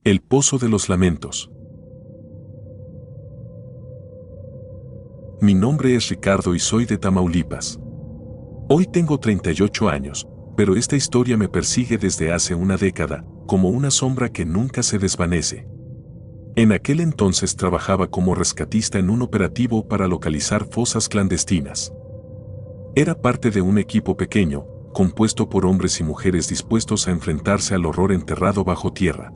El Pozo de los Lamentos. Mi nombre es Ricardo y soy de Tamaulipas. Hoy tengo 38 años, pero esta historia me persigue desde hace una década, como una sombra que nunca se desvanece. En aquel entonces trabajaba como rescatista en un operativo para localizar fosas clandestinas. Era parte de un equipo pequeño, compuesto por hombres y mujeres dispuestos a enfrentarse al horror enterrado bajo tierra.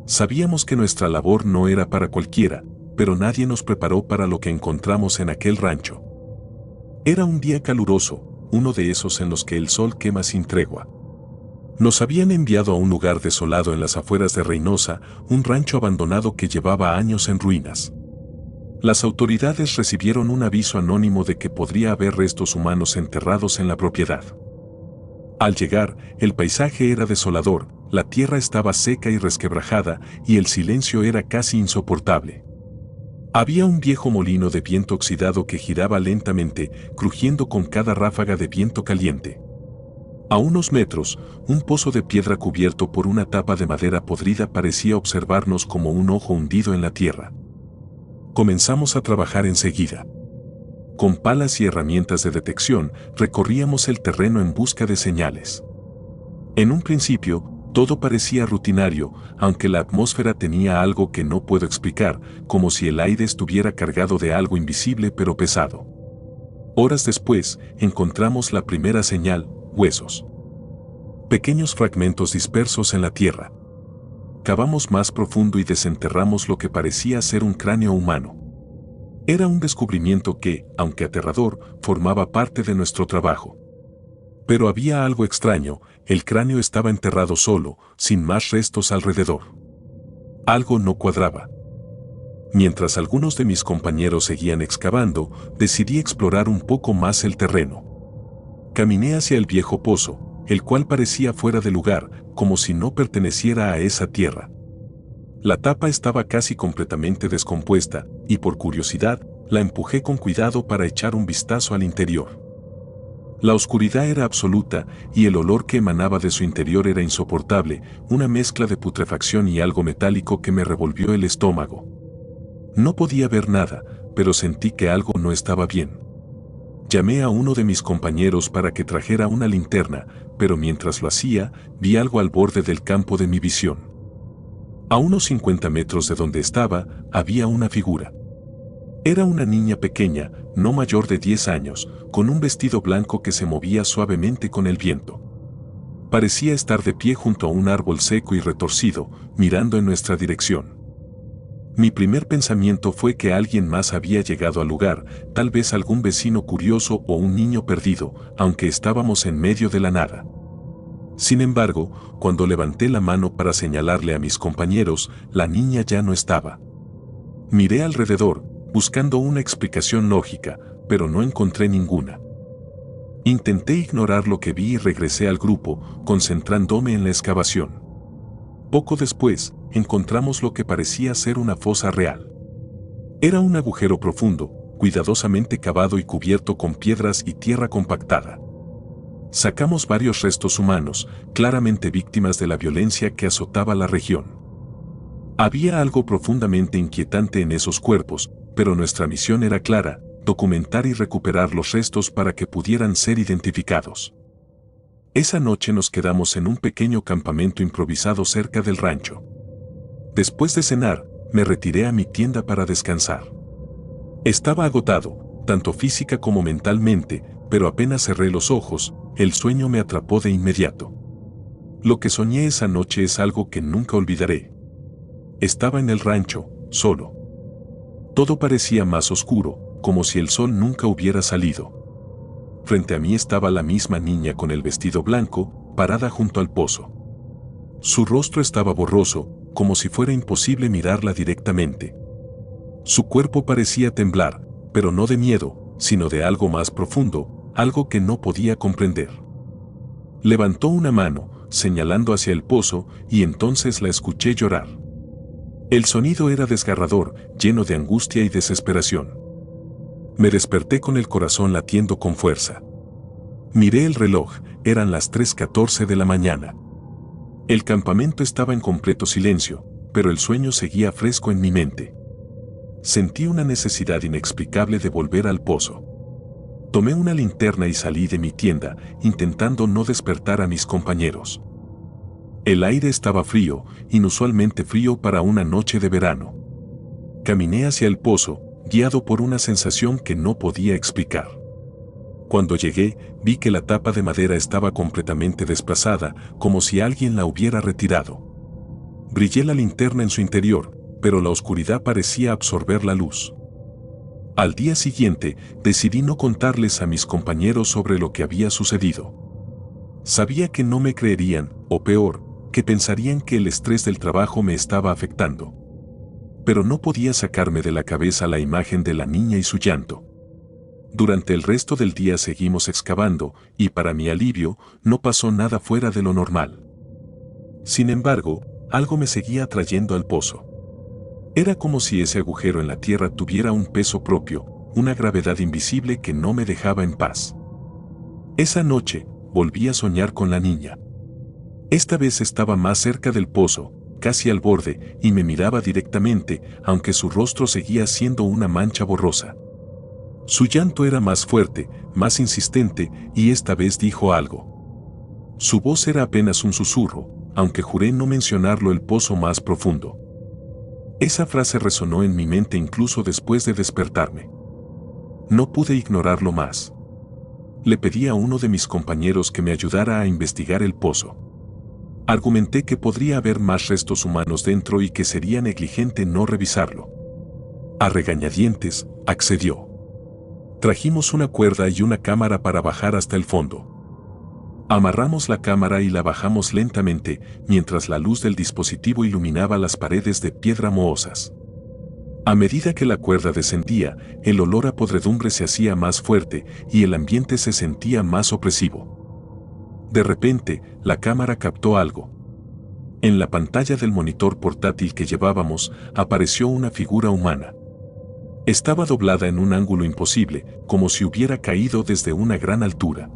Sabíamos que nuestra labor no era para cualquiera, pero nadie nos preparó para lo que encontramos en aquel rancho. Era un día caluroso, uno de esos en los que el sol quema sin tregua. Nos habían enviado a un lugar desolado en las afueras de Reynosa, un rancho abandonado que llevaba años en ruinas. Las autoridades recibieron un aviso anónimo de que podría haber restos humanos enterrados en la propiedad. Al llegar, el paisaje era desolador, la tierra estaba seca y resquebrajada, y el silencio era casi insoportable. Había un viejo molino de viento oxidado que giraba lentamente, crujiendo con cada ráfaga de viento caliente. A unos metros, un pozo de piedra cubierto por una tapa de madera podrida parecía observarnos como un ojo hundido en la tierra. Comenzamos a trabajar enseguida. Con palas y herramientas de detección, recorríamos el terreno en busca de señales. En un principio, todo parecía rutinario, aunque la atmósfera tenía algo que no puedo explicar, como si el aire estuviera cargado de algo invisible pero pesado. Horas después, encontramos la primera señal: huesos. Pequeños fragmentos dispersos en la tierra. Cavamos más profundo y desenterramos lo que parecía ser un cráneo humano. Era un descubrimiento que, aunque aterrador, formaba parte de nuestro trabajo. Pero había algo extraño: el cráneo estaba enterrado solo, sin más restos alrededor. Algo no cuadraba. Mientras algunos de mis compañeros seguían excavando, decidí explorar un poco más el terreno. Caminé hacia el viejo pozo, el cual parecía fuera de lugar, como si no perteneciera a esa tierra. La tapa estaba casi completamente descompuesta, y por curiosidad, la empujé con cuidado para echar un vistazo al interior. La oscuridad era absoluta, y el olor que emanaba de su interior era insoportable, una mezcla de putrefacción y algo metálico que me revolvió el estómago. No podía ver nada, pero sentí que algo no estaba bien. Llamé a uno de mis compañeros para que trajera una linterna, pero mientras lo hacía, vi algo al borde del campo de mi visión. A unos 50 metros de donde estaba, había una figura. Era una niña pequeña, no mayor de 10 años, con un vestido blanco que se movía suavemente con el viento. Parecía estar de pie junto a un árbol seco y retorcido, mirando en nuestra dirección. Mi primer pensamiento fue que alguien más había llegado al lugar, tal vez algún vecino curioso o un niño perdido, aunque estábamos en medio de la nada. Sin embargo, cuando levanté la mano para señalarle a mis compañeros, la niña ya no estaba. Miré alrededor, buscando una explicación lógica, pero no encontré ninguna. Intenté ignorar lo que vi y regresé al grupo, concentrándome en la excavación. Poco después, encontramos lo que parecía ser una fosa real. Era un agujero profundo, cuidadosamente cavado y cubierto con piedras y tierra compactada. Sacamos varios restos humanos, claramente víctimas de la violencia que azotaba la región. Había algo profundamente inquietante en esos cuerpos, pero nuestra misión era clara: documentar y recuperar los restos para que pudieran ser identificados. Esa noche nos quedamos en un pequeño campamento improvisado cerca del rancho. Después de cenar, me retiré a mi tienda para descansar. Estaba agotado, tanto física como mentalmente, pero apenas cerré los ojos, el sueño me atrapó de inmediato. Lo que soñé esa noche es algo que nunca olvidaré. Estaba en el rancho, solo. Todo parecía más oscuro, como si el sol nunca hubiera salido. Frente a mí estaba la misma niña con el vestido blanco, parada junto al pozo. Su rostro estaba borroso, como si fuera imposible mirarla directamente. Su cuerpo parecía temblar, pero no de miedo, sino de algo más profundo, algo que no podía comprender. Levantó una mano, señalando hacia el pozo, y entonces la escuché llorar. El sonido era desgarrador, lleno de angustia y desesperación. Me desperté con el corazón latiendo con fuerza. Miré el reloj, eran las 3:14 de la mañana. El campamento estaba en completo silencio, pero el sueño seguía fresco en mi mente. Sentí una necesidad inexplicable de volver al pozo. Tomé una linterna y salí de mi tienda, intentando no despertar a mis compañeros. El aire estaba frío, inusualmente frío para una noche de verano. Caminé hacia el pozo, guiado por una sensación que no podía explicar. Cuando llegué, vi que la tapa de madera estaba completamente desplazada, como si alguien la hubiera retirado. Brillé la linterna en su interior, pero la oscuridad parecía absorber la luz. Al día siguiente, decidí no contarles a mis compañeros sobre lo que había sucedido. Sabía que no me creerían, o peor, que pensarían que el estrés del trabajo me estaba afectando. Pero no podía sacarme de la cabeza la imagen de la niña y su llanto. Durante el resto del día seguimos excavando, y para mi alivio, no pasó nada fuera de lo normal. Sin embargo, algo me seguía atrayendo al pozo. Era como si ese agujero en la tierra tuviera un peso propio, una gravedad invisible que no me dejaba en paz. Esa noche, volví a soñar con la niña. Esta vez estaba más cerca del pozo, casi al borde, y me miraba directamente, aunque su rostro seguía siendo una mancha borrosa. Su llanto era más fuerte, más insistente, y esta vez dijo algo. Su voz era apenas un susurro, aunque juré no mencionarlo el pozo más profundo. Esa frase resonó en mi mente incluso después de despertarme. No pude ignorarlo más. Le pedí a uno de mis compañeros que me ayudara a investigar el pozo. Argumenté que podría haber más restos humanos dentro y que sería negligente no revisarlo. A regañadientes, accedió. Trajimos una cuerda y una cámara para bajar hasta el fondo. Amarramos la cámara y la bajamos lentamente, mientras la luz del dispositivo iluminaba las paredes de piedra mohosas. A medida que la cuerda descendía, el olor a podredumbre se hacía más fuerte y el ambiente se sentía más opresivo. De repente, la cámara captó algo. En la pantalla del monitor portátil que llevábamos, apareció una figura humana. Estaba doblada en un ángulo imposible, como si hubiera caído desde una gran altura.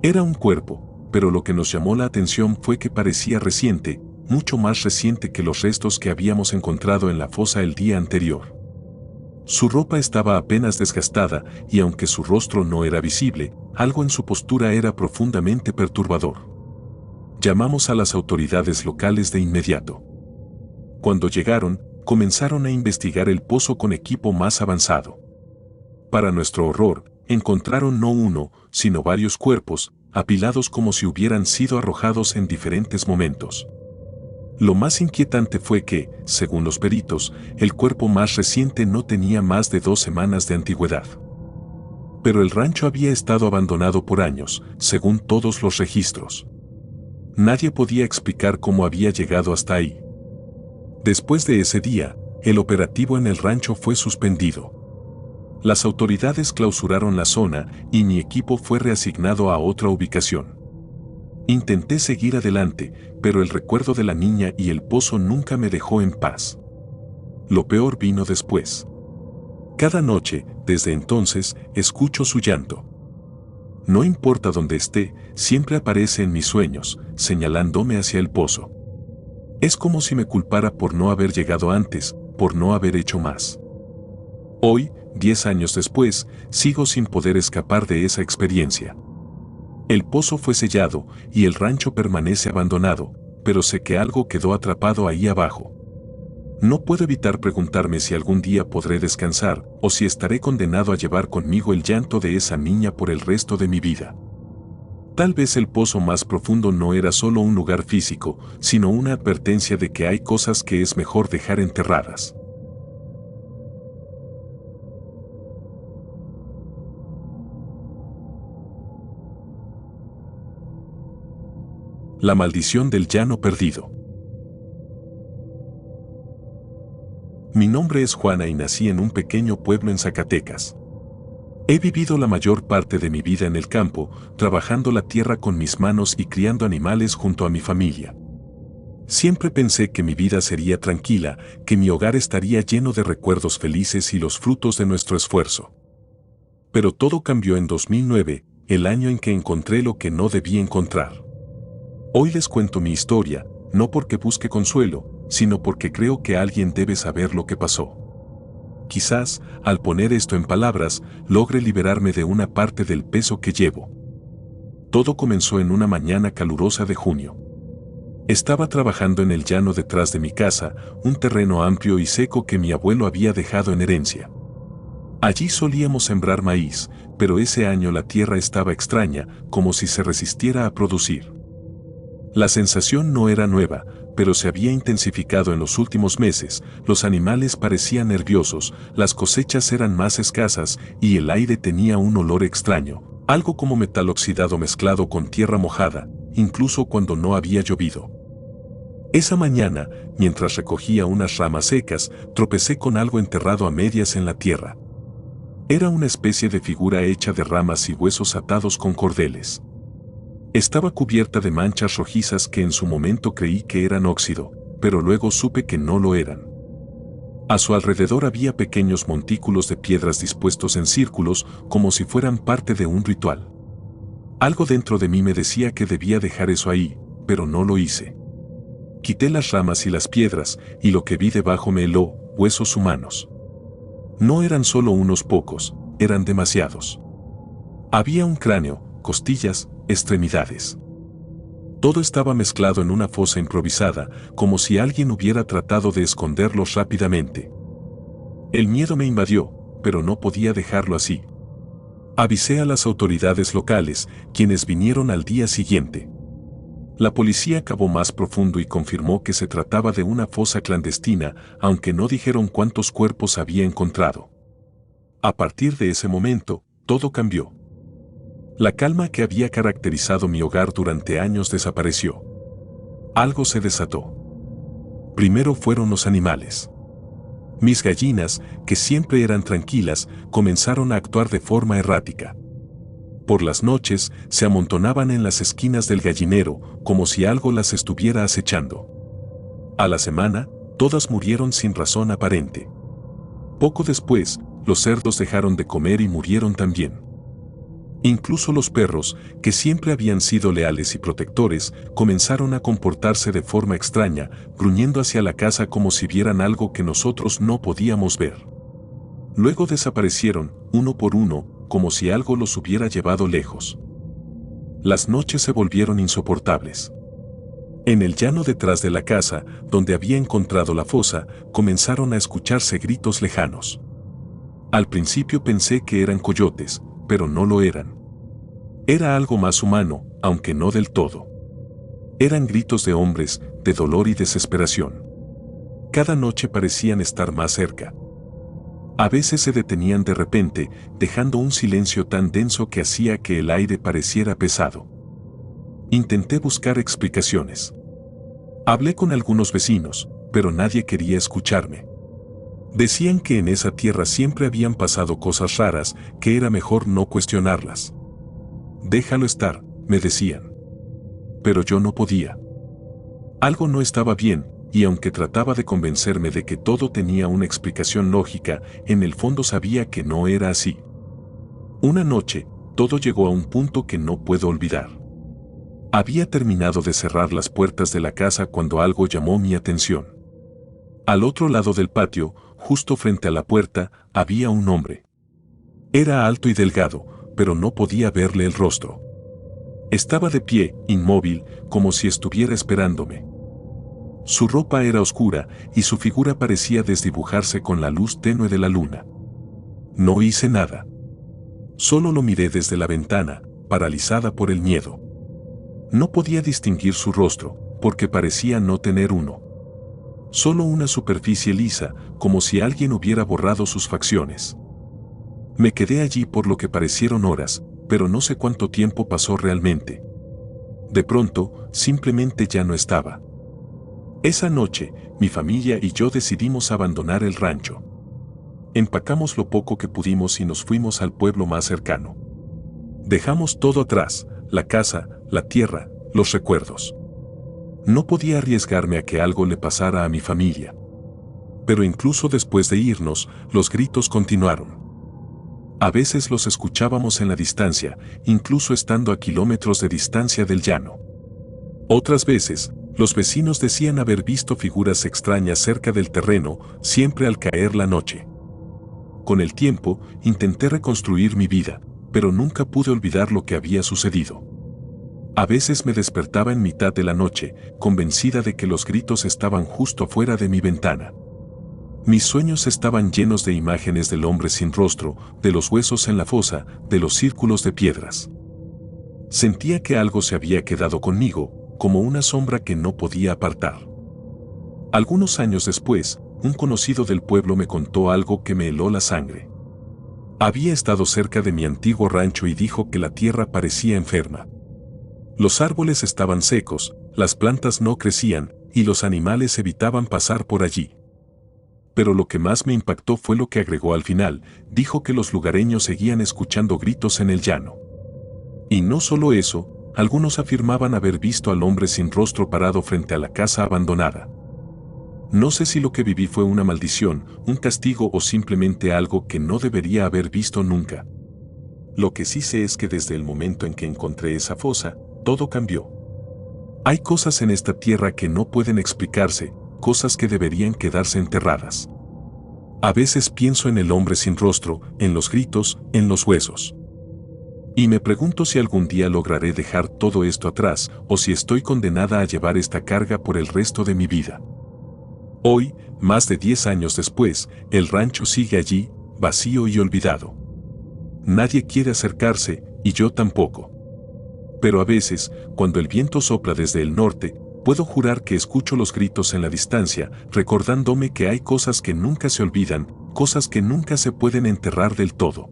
Era un cuerpo, pero lo que nos llamó la atención fue que parecía reciente, mucho más reciente que los restos que habíamos encontrado en la fosa el día anterior. Su ropa estaba apenas desgastada y aunque su rostro no era visible, algo en su postura era profundamente perturbador. Llamamos a las autoridades locales de inmediato. Cuando llegaron, comenzaron a investigar el pozo con equipo más avanzado. Para nuestro horror, encontraron no uno, sino varios cuerpos, apilados como si hubieran sido arrojados en diferentes momentos. Lo más inquietante fue que, según los peritos, el cuerpo más reciente no tenía más de 2 semanas de antigüedad. Pero el rancho había estado abandonado por años, según todos los registros. Nadie podía explicar cómo había llegado hasta ahí. Después de ese día, el operativo en el rancho fue suspendido. Las autoridades clausuraron la zona y mi equipo fue reasignado a otra ubicación. Intenté seguir adelante, pero el recuerdo de la niña y el pozo nunca me dejó en paz. Lo peor vino después. Cada noche, desde entonces, escucho su llanto. No importa dónde esté, siempre aparece en mis sueños, señalándome hacia el pozo. Es como si me culpara por no haber llegado antes, por no haber hecho más. Hoy, 10 años después, sigo sin poder escapar de esa experiencia. El pozo fue sellado y el rancho permanece abandonado, pero sé que algo quedó atrapado ahí abajo. No puedo evitar preguntarme si algún día podré descansar o si estaré condenado a llevar conmigo el llanto de esa niña por el resto de mi vida. Tal vez el pozo más profundo no era solo un lugar físico, sino una advertencia de que hay cosas que es mejor dejar enterradas. La maldición del llano perdido. Mi nombre es Juana y nací en un pequeño pueblo en Zacatecas. He vivido la mayor parte de mi vida en el campo, trabajando la tierra con mis manos y criando animales junto a mi familia. Siempre pensé que mi vida sería tranquila, que mi hogar estaría lleno de recuerdos felices y los frutos de nuestro esfuerzo. Pero todo cambió en 2009, el año en que encontré lo que no debí encontrar. Hoy les cuento mi historia, no porque busque consuelo, sino porque creo que alguien debe saber lo que pasó. Quizás, al poner esto en palabras, logre liberarme de una parte del peso que llevo. Todo comenzó en una mañana calurosa de junio. Estaba trabajando en el llano detrás de mi casa, un terreno amplio y seco que mi abuelo había dejado en herencia. Allí solíamos sembrar maíz, pero ese año la tierra estaba extraña, como si se resistiera a producir. La sensación no era nueva, pero se había intensificado en los últimos meses, los animales parecían nerviosos, las cosechas eran más escasas y el aire tenía un olor extraño, algo como metal oxidado mezclado con tierra mojada, incluso cuando no había llovido. Esa mañana, mientras recogía unas ramas secas, tropecé con algo enterrado a medias en la tierra. Era una especie de figura hecha de ramas y huesos atados con cordeles. Estaba cubierta de manchas rojizas que en su momento creí que eran óxido, pero luego supe que no lo eran. A su alrededor había pequeños montículos de piedras dispuestos en círculos como si fueran parte de un ritual. Algo dentro de mí me decía que debía dejar eso ahí, pero no lo hice. Quité las ramas y las piedras, y lo que vi debajo me heló, huesos humanos. No eran solo unos pocos, eran demasiados. Había un cráneo, costillas, extremidades. Todo estaba mezclado en una fosa improvisada, como si alguien hubiera tratado de esconderlos rápidamente. El miedo me invadió, pero no podía dejarlo así. Avisé a las autoridades locales, quienes vinieron al día siguiente. La policía cavó más profundo y confirmó que se trataba de una fosa clandestina, aunque no dijeron cuántos cuerpos había encontrado. A partir de ese momento, todo cambió. La calma que había caracterizado mi hogar durante años desapareció. Algo se desató. Primero fueron los animales. Mis gallinas, que siempre eran tranquilas, comenzaron a actuar de forma errática. Por las noches, se amontonaban en las esquinas del gallinero, como si algo las estuviera acechando. A la semana, todas murieron sin razón aparente. Poco después, los cerdos dejaron de comer y murieron también. Incluso los perros, que siempre habían sido leales y protectores, comenzaron a comportarse de forma extraña, gruñendo hacia la casa como si vieran algo que nosotros no podíamos ver. Luego desaparecieron, uno por uno, como si algo los hubiera llevado lejos. Las noches se volvieron insoportables. En el llano detrás de la casa, donde había encontrado la fosa, comenzaron a escucharse gritos lejanos. Al principio pensé que eran coyotes, pero no lo eran. Era algo más humano, aunque no del todo. Eran gritos de hombres, de dolor y desesperación. Cada noche parecían estar más cerca. A veces se detenían de repente, dejando un silencio tan denso que hacía que el aire pareciera pesado. Intenté buscar explicaciones. Hablé con algunos vecinos, pero nadie quería escucharme. Decían que en esa tierra siempre habían pasado cosas raras, que era mejor no cuestionarlas. Déjalo estar, me decían. Pero yo no podía. Algo no estaba bien, y aunque trataba de convencerme de que todo tenía una explicación lógica, en el fondo sabía que no era así. Una noche, todo llegó a un punto que no puedo olvidar. Había terminado de cerrar las puertas de la casa cuando algo llamó mi atención. Al otro lado del patio, justo frente a la puerta, había un hombre. Era alto y delgado, pero no podía verle el rostro. Estaba de pie, inmóvil, como si estuviera esperándome. Su ropa era oscura y su figura parecía desdibujarse con la luz tenue de la luna. No hice nada. Solo lo miré desde la ventana, paralizada por el miedo. No podía distinguir su rostro, porque parecía no tener uno. Solo una superficie lisa, como si alguien hubiera borrado sus facciones. Me quedé allí por lo que parecieron horas, pero no sé cuánto tiempo pasó realmente. De pronto, simplemente ya no estaba. Esa noche, mi familia y yo decidimos abandonar el rancho. Empacamos lo poco que pudimos y nos fuimos al pueblo más cercano. Dejamos todo atrás, la casa, la tierra, los recuerdos. No podía arriesgarme a que algo le pasara a mi familia. Pero incluso después de irnos, los gritos continuaron. A veces los escuchábamos en la distancia, incluso estando a kilómetros de distancia del llano. Otras veces, Los vecinos decían haber visto figuras extrañas cerca del terreno, siempre al caer la noche. Con el tiempo, intenté reconstruir mi vida, pero nunca pude olvidar lo que había sucedido. A veces me despertaba en mitad de la noche, convencida de que los gritos estaban justo afuera de mi ventana. Mis sueños estaban llenos de imágenes del hombre sin rostro, de los huesos en la fosa, de los círculos de piedras. Sentía que algo se había quedado conmigo, como una sombra que no podía apartar. Algunos años después, un conocido del pueblo me contó algo que me heló la sangre. Había estado cerca de mi antiguo rancho y dijo que la tierra parecía enferma. Los árboles estaban secos, las plantas no crecían y los animales evitaban pasar por allí. Pero lo que más me impactó fue lo que agregó al final. Dijo que los lugareños seguían escuchando gritos en el llano. Y no solo eso, algunos afirmaban haber visto al hombre sin rostro parado frente a la casa abandonada. No sé si lo que viví fue una maldición, un castigo o simplemente algo que no debería haber visto nunca. Lo que sí sé es que desde el momento en que encontré esa fosa, todo cambió. Hay cosas en esta tierra que no pueden explicarse, cosas que deberían quedarse enterradas. A veces pienso en el hombre sin rostro, en los gritos, en los huesos. Y me pregunto si algún día lograré dejar todo esto atrás o si estoy condenada a llevar esta carga por el resto de mi vida. Hoy, más de 10 años después, el rancho sigue allí, vacío y olvidado. Nadie quiere acercarse, y yo tampoco. Pero a veces, cuando el viento sopla desde el norte, puedo jurar que escucho los gritos en la distancia, recordándome que hay cosas que nunca se olvidan, cosas que nunca se pueden enterrar del todo.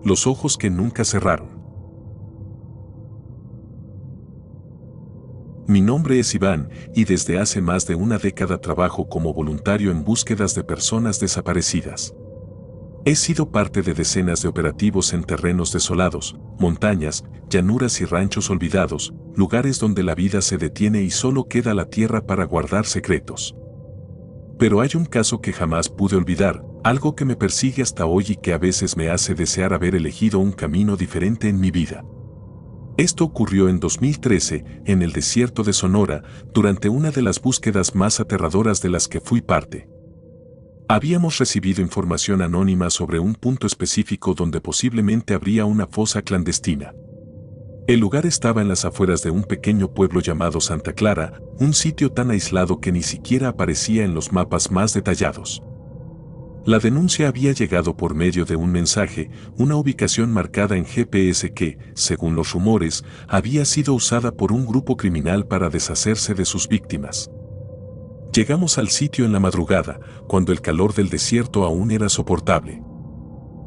Los ojos que nunca cerraron. Mi nombre es Iván y desde hace más de una década trabajo como voluntario en búsquedas de personas desaparecidas. He sido parte de decenas de operativos en terrenos desolados, montañas, llanuras y ranchos olvidados, lugares donde la vida se detiene y solo queda la tierra para guardar secretos. Pero hay un caso que jamás pude olvidar, algo que me persigue hasta hoy y que a veces me hace desear haber elegido un camino diferente en mi vida. Esto ocurrió en 2013, en el desierto de Sonora, durante una de las búsquedas más aterradoras de las que fui parte. Habíamos recibido información anónima sobre un punto específico donde posiblemente habría una fosa clandestina. El lugar estaba en las afueras de un pequeño pueblo llamado Santa Clara, un sitio tan aislado que ni siquiera aparecía en los mapas más detallados. La denuncia había llegado por medio de un mensaje, una ubicación marcada en GPS que, según los rumores, había sido usada por un grupo criminal para deshacerse de sus víctimas. Llegamos al sitio en la madrugada, cuando el calor del desierto aún era soportable.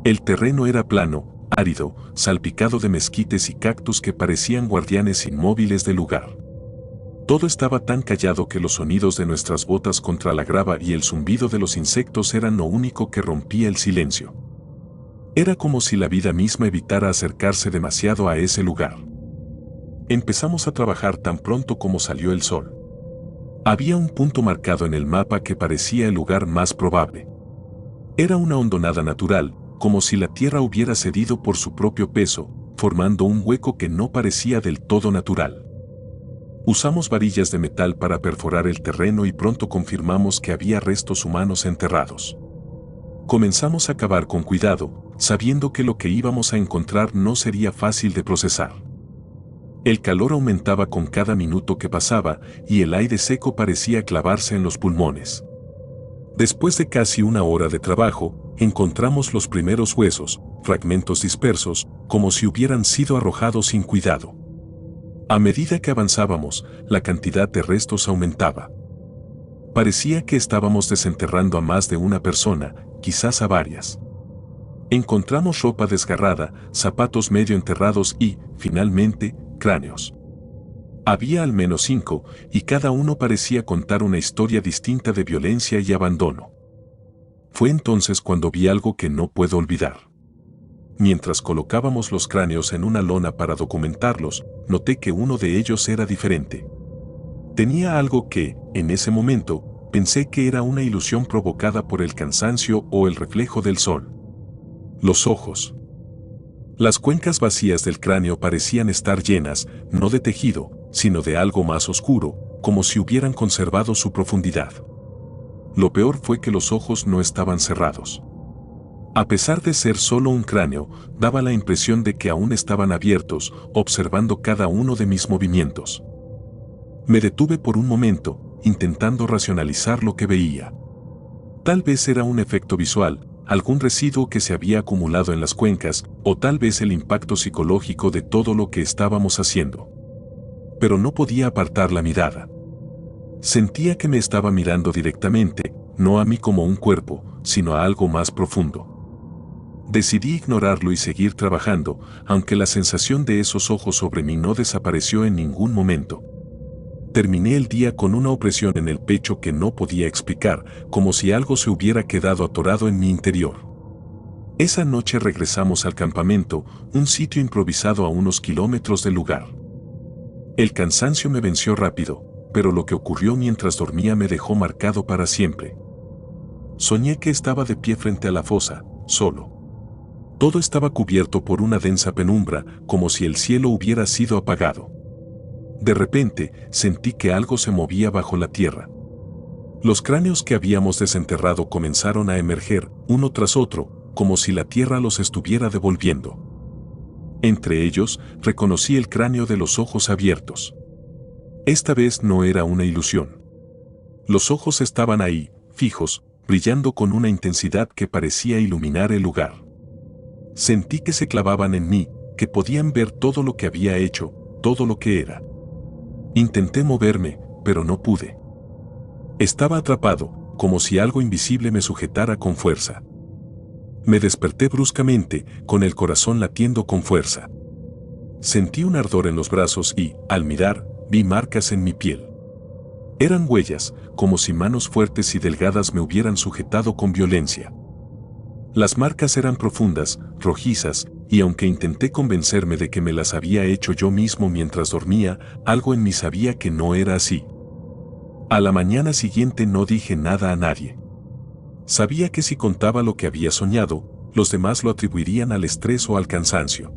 El terreno era plano, árido, salpicado de mezquites y cactus que parecían guardianes inmóviles del lugar. Todo estaba tan callado que los sonidos de nuestras botas contra la grava y el zumbido de los insectos eran lo único que rompía el silencio. Era como si la vida misma evitara acercarse demasiado a ese lugar. Empezamos a trabajar tan pronto como salió el sol. Había un punto marcado en el mapa que parecía el lugar más probable. Era una hondonada natural, como si la tierra hubiera cedido por su propio peso, formando un hueco que no parecía del todo natural. Usamos varillas de metal para perforar el terreno y pronto confirmamos que había restos humanos enterrados. Comenzamos a cavar con cuidado, sabiendo que lo que íbamos a encontrar no sería fácil de procesar. El calor aumentaba con cada minuto que pasaba y el aire seco parecía clavarse en los pulmones. Después de casi una hora de trabajo, encontramos los primeros huesos, fragmentos dispersos, como si hubieran sido arrojados sin cuidado. A medida que avanzábamos, la cantidad de restos aumentaba. Parecía que estábamos desenterrando a más de una persona, quizás a varias. Encontramos ropa desgarrada, zapatos medio enterrados y, finalmente, cráneos. Había al menos 5, y cada uno parecía contar una historia distinta de violencia y abandono. Fue entonces cuando vi algo que no puedo olvidar. Mientras colocábamos los cráneos en una lona para documentarlos, noté que uno de ellos era diferente. Tenía algo que, en ese momento, pensé que era una ilusión provocada por el cansancio o el reflejo del sol. Los ojos. Las cuencas vacías del cráneo parecían estar llenas, no de tejido, sino de algo más oscuro, como si hubieran conservado su profundidad. Lo peor fue que los ojos no estaban cerrados. A pesar de ser solo un cráneo, daba la impresión de que aún estaban abiertos, observando cada uno de mis movimientos. Me detuve por un momento, intentando racionalizar lo que veía. Tal vez era un efecto visual, algún residuo que se había acumulado en las cuencas, o tal vez el impacto psicológico de todo lo que estábamos haciendo. Pero no podía apartar la mirada. Sentía que me estaba mirando directamente, no a mí como un cuerpo, sino a algo más profundo. Decidí ignorarlo y seguir trabajando, aunque la sensación de esos ojos sobre mí no desapareció en ningún momento. Terminé el día con una opresión en el pecho que no podía explicar, como si algo se hubiera quedado atorado en mi interior. Esa noche regresamos al campamento, un sitio improvisado a unos kilómetros del lugar. El cansancio me venció rápido, pero lo que ocurrió mientras dormía me dejó marcado para siempre. Soñé que estaba de pie frente a la fosa, solo. Todo estaba cubierto por una densa penumbra, como si el cielo hubiera sido apagado. De repente, sentí que algo se movía bajo la tierra. Los cráneos que habíamos desenterrado comenzaron a emerger, uno tras otro, como si la tierra los estuviera devolviendo. Entre ellos, reconocí el cráneo de los ojos abiertos. Esta vez no era una ilusión. Los ojos estaban ahí, fijos, brillando con una intensidad que parecía iluminar el lugar. Sentí que se clavaban en mí, que podían ver todo lo que había hecho, todo lo que era. Intenté moverme, pero no pude. Estaba atrapado, como si algo invisible me sujetara con fuerza. Me desperté bruscamente, con el corazón latiendo con fuerza. Sentí un ardor en los brazos y, al mirar, vi marcas en mi piel. Eran huellas, como si manos fuertes y delgadas me hubieran sujetado con violencia. Las marcas eran profundas, rojizas, y aunque intenté convencerme de que me las había hecho yo mismo mientras dormía, algo en mí sabía que no era así. A la mañana siguiente no dije nada a nadie. Sabía que si contaba lo que había soñado, los demás lo atribuirían al estrés o al cansancio.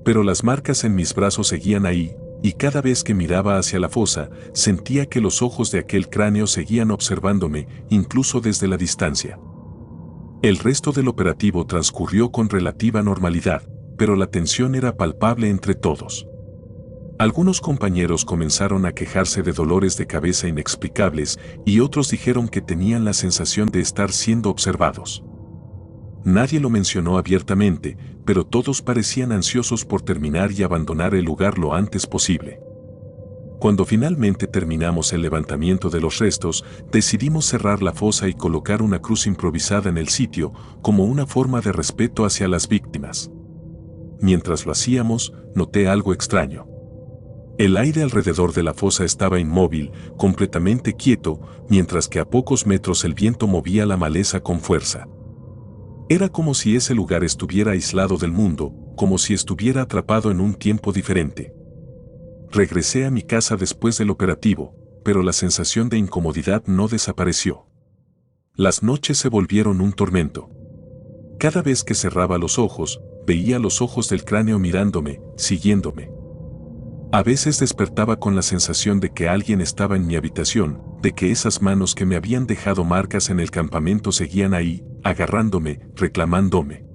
Pero las marcas en mis brazos seguían ahí, y cada vez que miraba hacia la fosa, sentía que los ojos de aquel cráneo seguían observándome, incluso desde la distancia. El resto del operativo transcurrió con relativa normalidad, pero la tensión era palpable entre todos. Algunos compañeros comenzaron a quejarse de dolores de cabeza inexplicables y otros dijeron que tenían la sensación de estar siendo observados. Nadie lo mencionó abiertamente, pero todos parecían ansiosos por terminar y abandonar el lugar lo antes posible. Cuando finalmente terminamos el levantamiento de los restos, decidimos cerrar la fosa y colocar una cruz improvisada en el sitio, como una forma de respeto hacia las víctimas. Mientras lo hacíamos, noté algo extraño. El aire alrededor de la fosa estaba inmóvil, completamente quieto, mientras que a pocos metros el viento movía la maleza con fuerza. Era como si ese lugar estuviera aislado del mundo, como si estuviera atrapado en un tiempo diferente. Regresé a mi casa después del operativo, pero la sensación de incomodidad no desapareció. Las noches se volvieron un tormento. Cada vez que cerraba los ojos, veía los ojos del cráneo mirándome, siguiéndome. A veces despertaba con la sensación de que alguien estaba en mi habitación, de que esas manos que me habían dejado marcas en el campamento seguían ahí, agarrándome, reclamándome.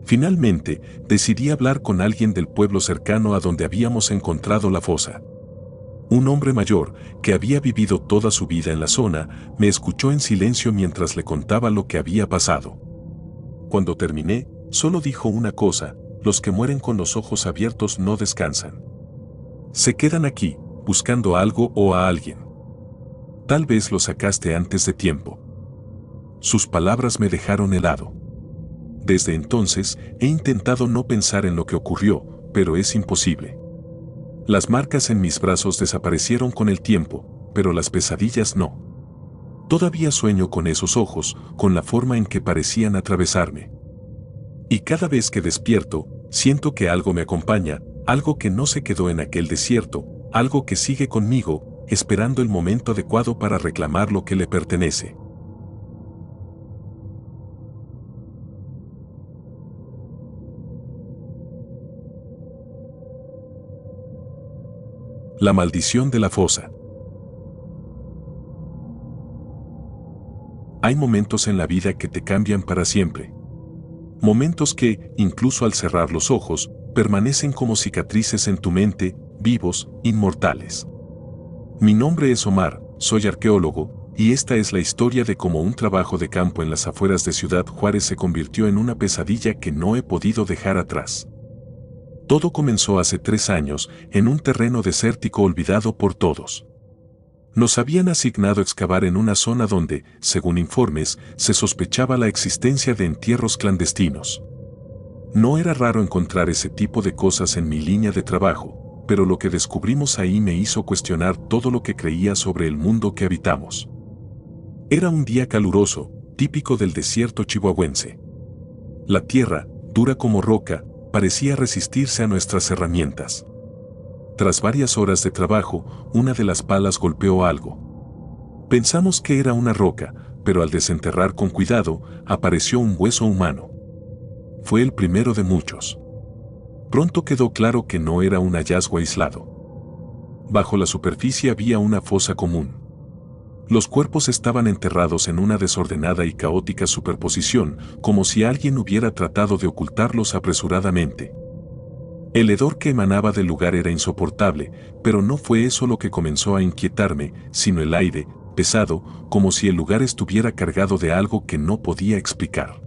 Finalmente, decidí hablar con alguien del pueblo cercano a donde habíamos encontrado la fosa. Un hombre mayor, que había vivido toda su vida en la zona, me escuchó en silencio mientras le contaba lo que había pasado. Cuando terminé, solo dijo una cosa: los que mueren con los ojos abiertos no descansan. Se quedan aquí, buscando algo o a alguien. Tal vez lo sacaste antes de tiempo. Sus palabras me dejaron helado. Desde entonces, he intentado no pensar en lo que ocurrió, pero es imposible. Las marcas en mis brazos desaparecieron con el tiempo, pero las pesadillas no. Todavía sueño con esos ojos, con la forma en que parecían atravesarme. Y cada vez que despierto, siento que algo me acompaña, algo que no se quedó en aquel desierto, algo que sigue conmigo, esperando el momento adecuado para reclamar lo que le pertenece. La maldición de la fosa. Hay momentos en la vida que te cambian para siempre. Momentos que, incluso al cerrar los ojos, permanecen como cicatrices en tu mente, vivos, inmortales. Mi nombre es Omar, soy arqueólogo, y esta es la historia de cómo un trabajo de campo en las afueras de Ciudad Juárez se convirtió en una pesadilla que no he podido dejar atrás. Todo comenzó hace 3 años, en un terreno desértico olvidado por todos. Nos habían asignado excavar en una zona donde, según informes, se sospechaba la existencia de entierros clandestinos. No era raro encontrar ese tipo de cosas en mi línea de trabajo, pero lo que descubrimos ahí me hizo cuestionar todo lo que creía sobre el mundo que habitamos. Era un día caluroso, típico del desierto chihuahuense. La tierra, dura como roca, parecía resistirse a nuestras herramientas. Tras varias horas de trabajo, una de las palas golpeó algo. Pensamos que era una roca, pero al desenterrar con cuidado, apareció un hueso humano. Fue el primero de muchos. Pronto quedó claro que no era un hallazgo aislado. Bajo la superficie había una fosa común. Los cuerpos estaban enterrados en una desordenada y caótica superposición, como si alguien hubiera tratado de ocultarlos apresuradamente. El hedor que emanaba del lugar era insoportable, pero no fue eso lo que comenzó a inquietarme, sino el aire, pesado, como si el lugar estuviera cargado de algo que no podía explicar.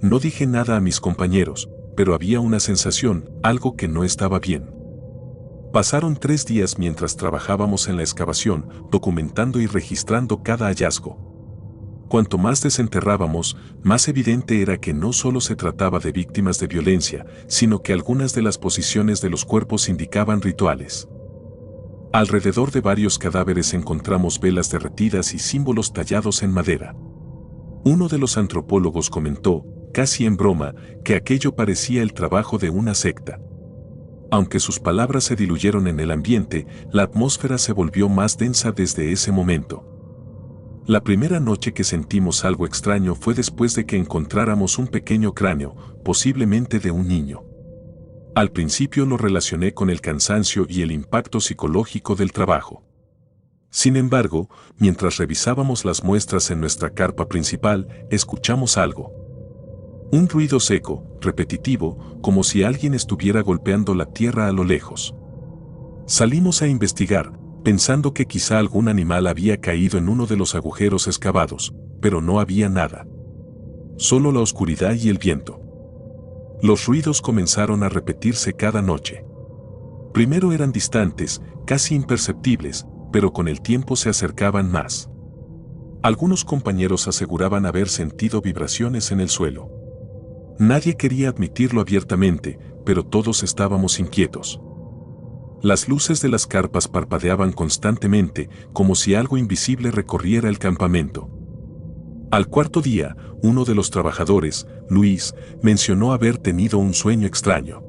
No dije nada a mis compañeros, pero había una sensación, algo que no estaba bien. Pasaron 3 días mientras trabajábamos en la excavación, documentando y registrando cada hallazgo. Cuanto más desenterrábamos, más evidente era que no solo se trataba de víctimas de violencia, sino que algunas de las posiciones de los cuerpos indicaban rituales. Alrededor de varios cadáveres encontramos velas derretidas y símbolos tallados en madera. Uno de los antropólogos comentó, casi en broma, que aquello parecía el trabajo de una secta. Aunque sus palabras se diluyeron en el ambiente, la atmósfera se volvió más densa desde ese momento. La primera noche que sentimos algo extraño fue después de que encontráramos un pequeño cráneo, posiblemente de un niño. Al principio lo relacioné con el cansancio y el impacto psicológico del trabajo. Sin embargo, mientras revisábamos las muestras en nuestra carpa principal, escuchamos algo. Un ruido seco, repetitivo, como si alguien estuviera golpeando la tierra a lo lejos. Salimos a investigar, pensando que quizá algún animal había caído en uno de los agujeros excavados, pero no había nada. Solo la oscuridad y el viento. Los ruidos comenzaron a repetirse cada noche. Primero eran distantes, casi imperceptibles, pero con el tiempo se acercaban más. Algunos compañeros aseguraban haber sentido vibraciones en el suelo. Nadie quería admitirlo abiertamente, pero todos estábamos inquietos. Las luces de las carpas parpadeaban constantemente, como si algo invisible recorriera el campamento. Al 4.º día, uno de los trabajadores, Luis, mencionó haber tenido un sueño extraño.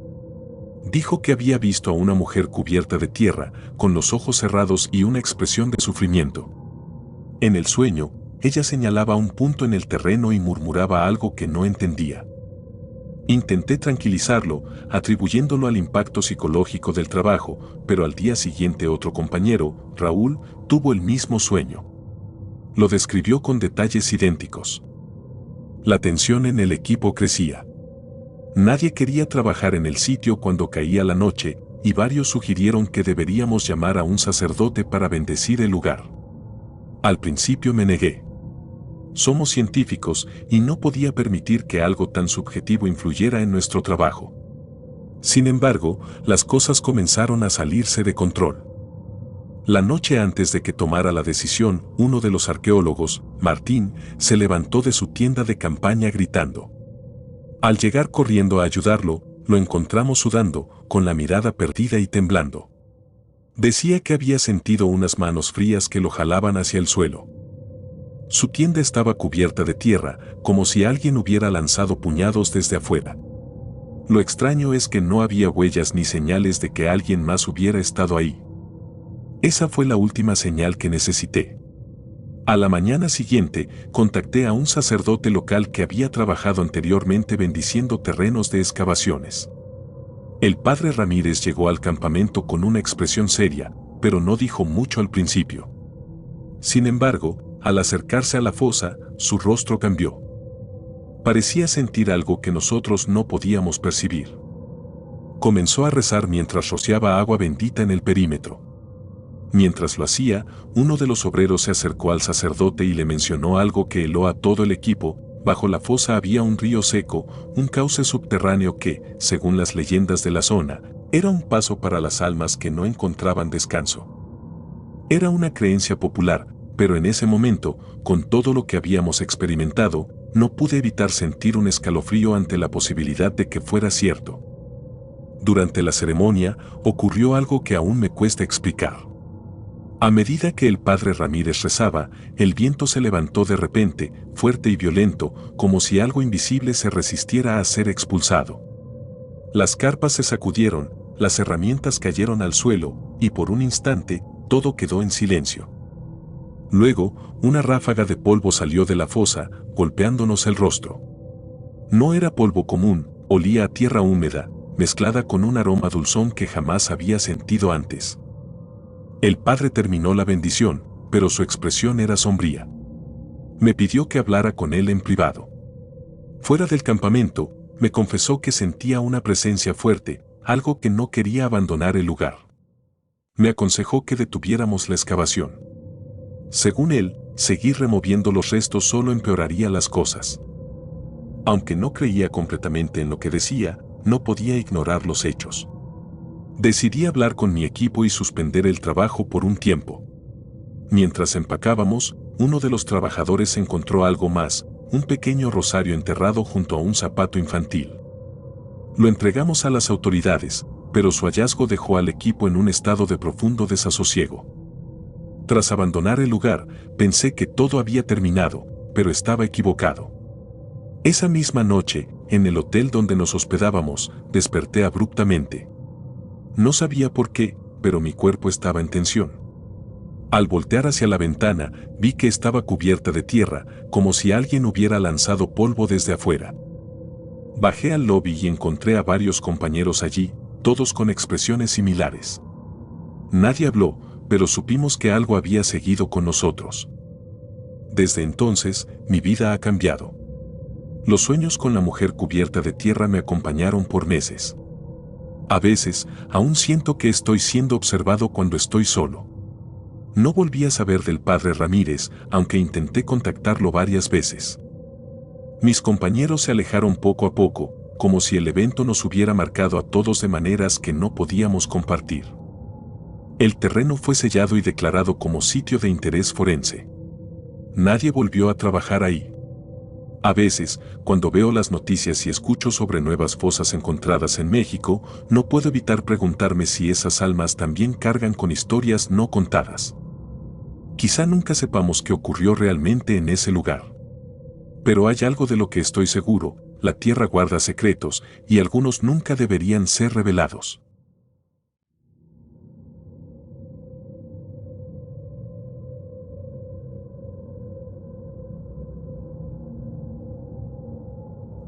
Dijo que había visto a una mujer cubierta de tierra, con los ojos cerrados y una expresión de sufrimiento. En el sueño, ella señalaba un punto en el terreno y murmuraba algo que no entendía. Intenté tranquilizarlo, atribuyéndolo al impacto psicológico del trabajo, pero al día siguiente otro compañero, Raúl, tuvo el mismo sueño. Lo describió con detalles idénticos. La tensión en el equipo crecía. Nadie quería trabajar en el sitio cuando caía la noche, y varios sugirieron que deberíamos llamar a un sacerdote para bendecir el lugar. Al principio me negué. Somos científicos y no podía permitir que algo tan subjetivo influyera en nuestro trabajo. Sin embargo, las cosas comenzaron a salirse de control. La noche antes de que tomara la decisión, uno de los arqueólogos, Martín, se levantó de su tienda de campaña gritando. Al llegar corriendo a ayudarlo, lo encontramos sudando, con la mirada perdida y temblando. Decía que había sentido unas manos frías que lo jalaban hacia el suelo. Su tienda estaba cubierta de tierra, como si alguien hubiera lanzado puñados desde afuera. Lo extraño es que no había huellas ni señales de que alguien más hubiera estado ahí. Esa fue la última señal que necesité. A la mañana siguiente, contacté a un sacerdote local que había trabajado anteriormente bendiciendo terrenos de excavaciones. El padre Ramírez llegó al campamento con una expresión seria, pero no dijo mucho al principio. Sin embargo, al acercarse a la fosa, su rostro cambió. Parecía sentir algo que nosotros no podíamos percibir. Comenzó a rezar mientras rociaba agua bendita en el perímetro. Mientras lo hacía, uno de los obreros se acercó al sacerdote y le mencionó algo que heló a todo el equipo. Bajo la fosa había un río seco, un cauce subterráneo que, según las leyendas de la zona, era un paso para las almas que no encontraban descanso. Era una creencia popular, pero en ese momento, con todo lo que habíamos experimentado, no pude evitar sentir un escalofrío ante la posibilidad de que fuera cierto. Durante la ceremonia, ocurrió algo que aún me cuesta explicar. A medida que el padre Ramírez rezaba, el viento se levantó de repente, fuerte y violento, como si algo invisible se resistiera a ser expulsado. Las carpas se sacudieron, las herramientas cayeron al suelo, y por un instante, todo quedó en silencio. Luego, una ráfaga de polvo salió de la fosa, golpeándonos el rostro. No era polvo común, olía a tierra húmeda, mezclada con un aroma dulzón que jamás había sentido antes. El padre terminó la bendición, pero su expresión era sombría. Me pidió que hablara con él en privado. Fuera del campamento, me confesó que sentía una presencia fuerte, algo que no quería abandonar el lugar. Me aconsejó que detuviéramos la excavación. Según él, seguir removiendo los restos solo empeoraría las cosas. Aunque no creía completamente en lo que decía, no podía ignorar los hechos. Decidí hablar con mi equipo y suspender el trabajo por un tiempo. Mientras empacábamos, uno de los trabajadores encontró algo más, un pequeño rosario enterrado junto a un zapato infantil. Lo entregamos a las autoridades, pero su hallazgo dejó al equipo en un estado de profundo desasosiego. Tras abandonar el lugar, pensé que todo había terminado, pero estaba equivocado. Esa misma noche, en el hotel donde nos hospedábamos, desperté abruptamente. No sabía por qué, pero mi cuerpo estaba en tensión. Al voltear hacia la ventana, vi que estaba cubierta de tierra, como si alguien hubiera lanzado polvo desde afuera. Bajé al lobby y encontré a varios compañeros allí, todos con expresiones similares. Nadie habló, pero supimos que algo había seguido con nosotros. Desde entonces, mi vida ha cambiado. Los sueños con la mujer cubierta de tierra me acompañaron por meses. A veces, aún siento que estoy siendo observado cuando estoy solo. No volví a saber del padre Ramírez, aunque intenté contactarlo varias veces. Mis compañeros se alejaron poco a poco, como si el evento nos hubiera marcado a todos de maneras que no podíamos compartir. El terreno fue sellado y declarado como sitio de interés forense. Nadie volvió a trabajar ahí. A veces, cuando veo las noticias y escucho sobre nuevas fosas encontradas en México, no puedo evitar preguntarme si esas almas también cargan con historias no contadas. Quizá nunca sepamos qué ocurrió realmente en ese lugar. Pero hay algo de lo que estoy seguro: la tierra guarda secretos, y algunos nunca deberían ser revelados.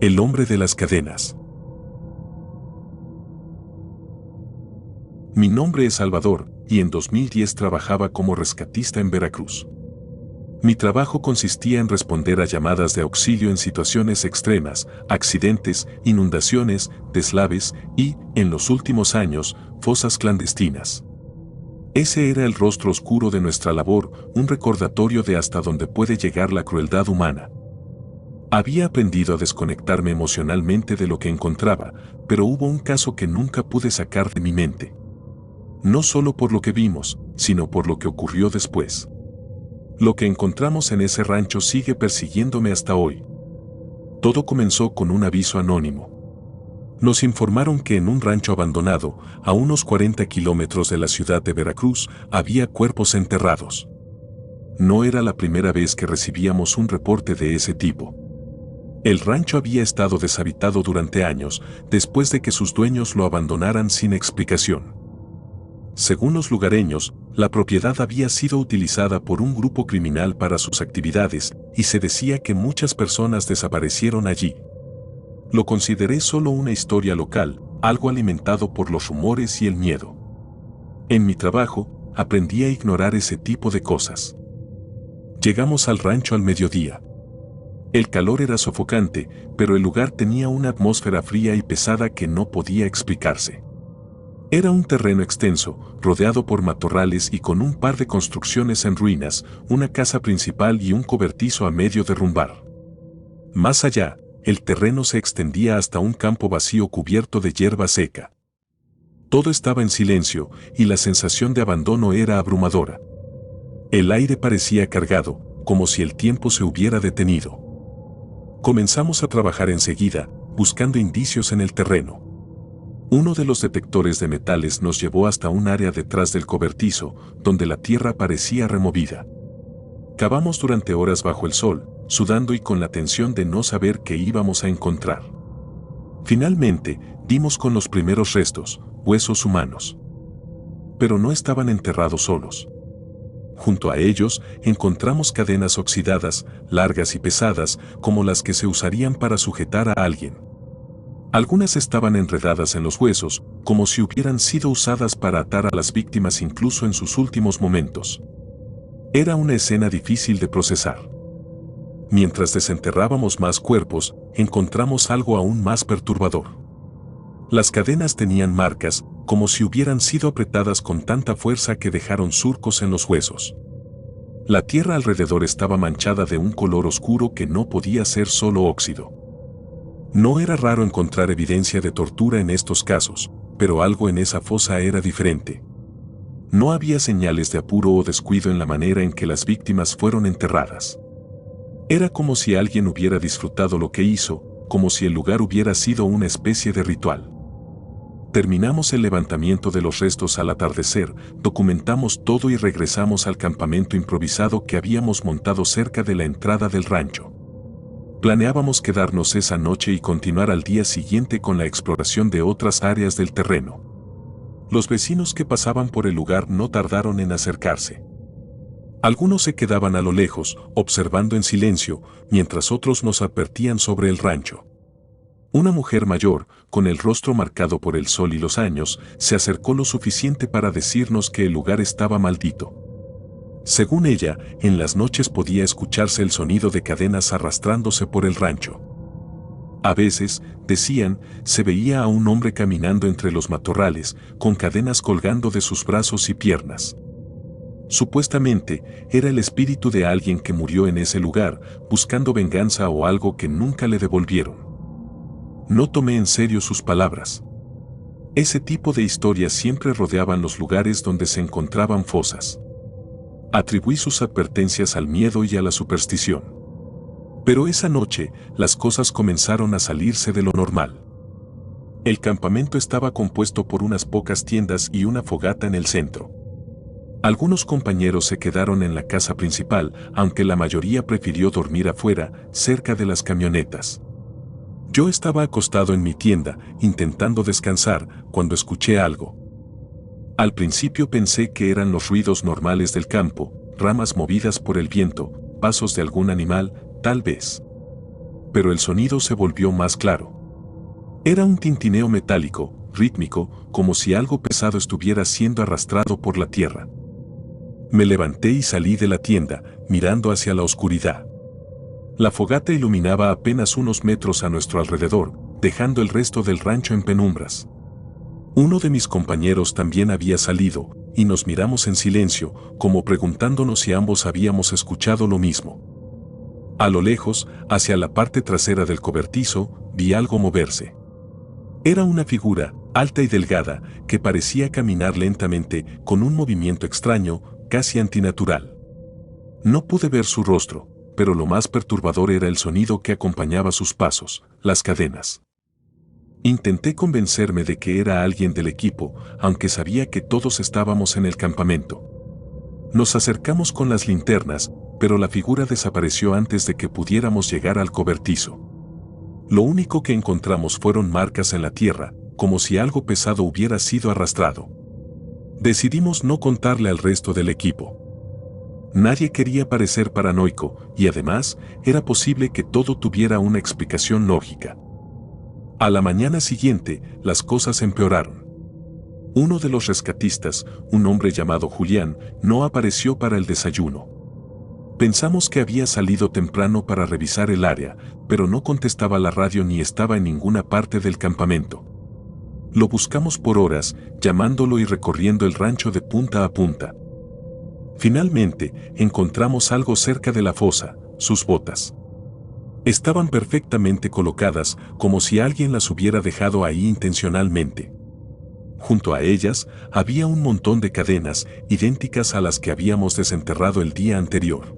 El hombre de las cadenas. Mi nombre es Salvador, y en 2010 trabajaba como rescatista en Veracruz. Mi trabajo consistía en responder a llamadas de auxilio en situaciones extremas, accidentes, inundaciones, deslaves y, en los últimos años, fosas clandestinas. Ese era el rostro oscuro de nuestra labor, un recordatorio de hasta dónde puede llegar la crueldad humana. Había aprendido a desconectarme emocionalmente de lo que encontraba, pero hubo un caso que nunca pude sacar de mi mente. No solo por lo que vimos, sino por lo que ocurrió después. Lo que encontramos en ese rancho sigue persiguiéndome hasta hoy. Todo comenzó con un aviso anónimo. Nos informaron que en un rancho abandonado, a unos 40 kilómetros de la ciudad de Veracruz, había cuerpos enterrados. No era la primera vez que recibíamos un reporte de ese tipo. El rancho había estado deshabitado durante años, después de que sus dueños lo abandonaran sin explicación. Según los lugareños, La propiedad había sido utilizada por un grupo criminal para sus actividades y se decía que muchas personas desaparecieron allí. Lo consideré solo una historia local, algo alimentado por los rumores y el miedo. En mi trabajo, aprendí a ignorar ese tipo de cosas. Llegamos al rancho al mediodía. El calor era sofocante, pero el lugar tenía una atmósfera fría y pesada que no podía explicarse. Era un terreno extenso, rodeado por matorrales y con un par de construcciones en ruinas, una casa principal y un cobertizo a medio derrumbar. Más allá, el terreno se extendía hasta un campo vacío cubierto de hierba seca. Todo estaba en silencio y la sensación de abandono era abrumadora. El aire parecía cargado, como si el tiempo se hubiera detenido. Comenzamos a trabajar enseguida, buscando indicios en el terreno. Uno de los detectores de metales nos llevó hasta un área detrás del cobertizo, donde la tierra parecía removida. Cavamos durante horas bajo el sol, sudando y con la tensión de no saber qué íbamos a encontrar. Finalmente, dimos con los primeros restos, huesos humanos. Pero no estaban enterrados solos. Junto a ellos, encontramos cadenas oxidadas, largas y pesadas, como las que se usarían para sujetar a alguien. Algunas estaban enredadas en los huesos, como si hubieran sido usadas para atar a las víctimas incluso en sus últimos momentos. Era una escena difícil de procesar. Mientras desenterrábamos más cuerpos, encontramos algo aún más perturbador. Las cadenas tenían marcas, como si hubieran sido apretadas con tanta fuerza que dejaron surcos en los huesos. La tierra alrededor estaba manchada de un color oscuro que no podía ser solo óxido. No era raro encontrar evidencia de tortura en estos casos, pero algo en esa fosa era diferente. No había señales de apuro o descuido en la manera en que las víctimas fueron enterradas. Era como si alguien hubiera disfrutado lo que hizo, como si el lugar hubiera sido una especie de ritual. Terminamos el levantamiento de los restos al atardecer, documentamos todo y regresamos al campamento improvisado que habíamos montado cerca de la entrada del rancho. Planeábamos quedarnos esa noche y continuar al día siguiente con la exploración de otras áreas del terreno. Los vecinos que pasaban por el lugar no tardaron en acercarse. Algunos se quedaban a lo lejos, observando en silencio, mientras otros nos advertían sobre el rancho. Una mujer mayor, con el rostro marcado por el sol y los años, se acercó lo suficiente para decirnos que el lugar estaba maldito. Según ella, en las noches podía escucharse el sonido de cadenas arrastrándose por el rancho. A veces, decían, se veía a un hombre caminando entre los matorrales, con cadenas colgando de sus brazos y piernas. Supuestamente, era el espíritu de alguien que murió en ese lugar, buscando venganza o algo que nunca le devolvieron. No tomé en serio sus palabras. Ese tipo de historias siempre rodeaban los lugares donde se encontraban fosas. Atribuí sus advertencias al miedo y a la superstición. Pero esa noche, las cosas comenzaron a salirse de lo normal. El campamento estaba compuesto por unas pocas tiendas y una fogata en el centro. Algunos compañeros se quedaron en la casa principal, aunque la mayoría prefirió dormir afuera, cerca de las camionetas. Yo estaba acostado en mi tienda, intentando descansar, cuando escuché algo. Al principio pensé que eran los ruidos normales del campo, ramas movidas por el viento, pasos de algún animal, tal vez. Pero el sonido se volvió más claro. Era un tintineo metálico, rítmico, como si algo pesado estuviera siendo arrastrado por la tierra. Me levanté y salí de la tienda, mirando hacia la oscuridad. La fogata iluminaba apenas unos metros a nuestro alrededor, dejando el resto del rancho en penumbras. Uno de mis compañeros también había salido, y nos miramos en silencio, como preguntándonos si ambos habíamos escuchado lo mismo. A lo lejos, hacia la parte trasera del cobertizo, vi algo moverse. Era una figura, alta y delgada, que parecía caminar lentamente, con un movimiento extraño, casi antinatural. No pude ver su rostro, pero lo más perturbador era el sonido que acompañaba sus pasos, las cadenas. Intenté convencerme de que era alguien del equipo, aunque sabía que todos estábamos en el campamento. Nos acercamos con las linternas, pero la figura desapareció antes de que pudiéramos llegar al cobertizo. Lo único que encontramos fueron marcas en la tierra, como si algo pesado hubiera sido arrastrado. Decidimos no contarle al resto del equipo. Nadie quería parecer paranoico y además era posible que todo tuviera una explicación lógica. A la mañana siguiente, las cosas empeoraron. Uno de los rescatistas, un hombre llamado Julián, no apareció para el desayuno. Pensamos que había salido temprano para revisar el área, pero no contestaba la radio ni estaba en ninguna parte del campamento. Lo buscamos por horas, llamándolo y recorriendo el rancho de punta a punta. Finalmente, encontramos algo cerca de la fosa, sus botas. Estaban perfectamente colocadas, como si alguien las hubiera dejado ahí intencionalmente. Junto a ellas, había un montón de cadenas, idénticas a las que habíamos desenterrado el día anterior.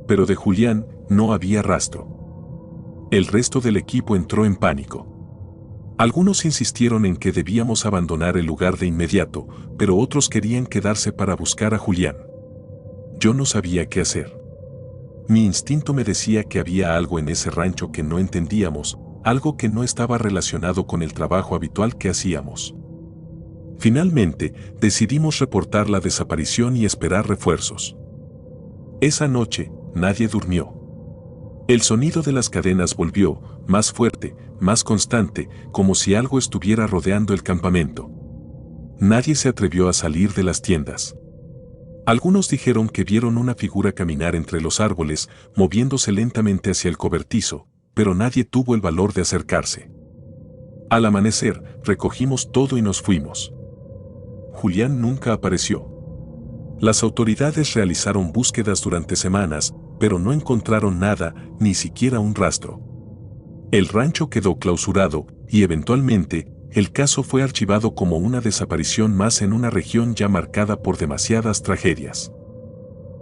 Pero de Julián no había rastro. El resto del equipo entró en pánico. Algunos insistieron en que debíamos abandonar el lugar de inmediato, pero otros querían quedarse para buscar a Julián. Yo no sabía qué hacer. Mi instinto me decía que había algo en ese rancho que no entendíamos, algo que no estaba relacionado con el trabajo habitual que hacíamos. Finalmente, decidimos reportar la desaparición y esperar refuerzos. Esa noche, nadie durmió. El sonido de las cadenas volvió, más fuerte, más constante, como si algo estuviera rodeando el campamento. Nadie se atrevió a salir de las tiendas. Algunos dijeron que vieron una figura caminar entre los árboles, moviéndose lentamente hacia el cobertizo, pero nadie tuvo el valor de acercarse. Al amanecer, recogimos todo y nos fuimos. Julián nunca apareció. Las autoridades realizaron búsquedas durante semanas, pero no encontraron nada, ni siquiera un rastro. El rancho quedó clausurado y eventualmente, el caso fue archivado como una desaparición más en una región ya marcada por demasiadas tragedias.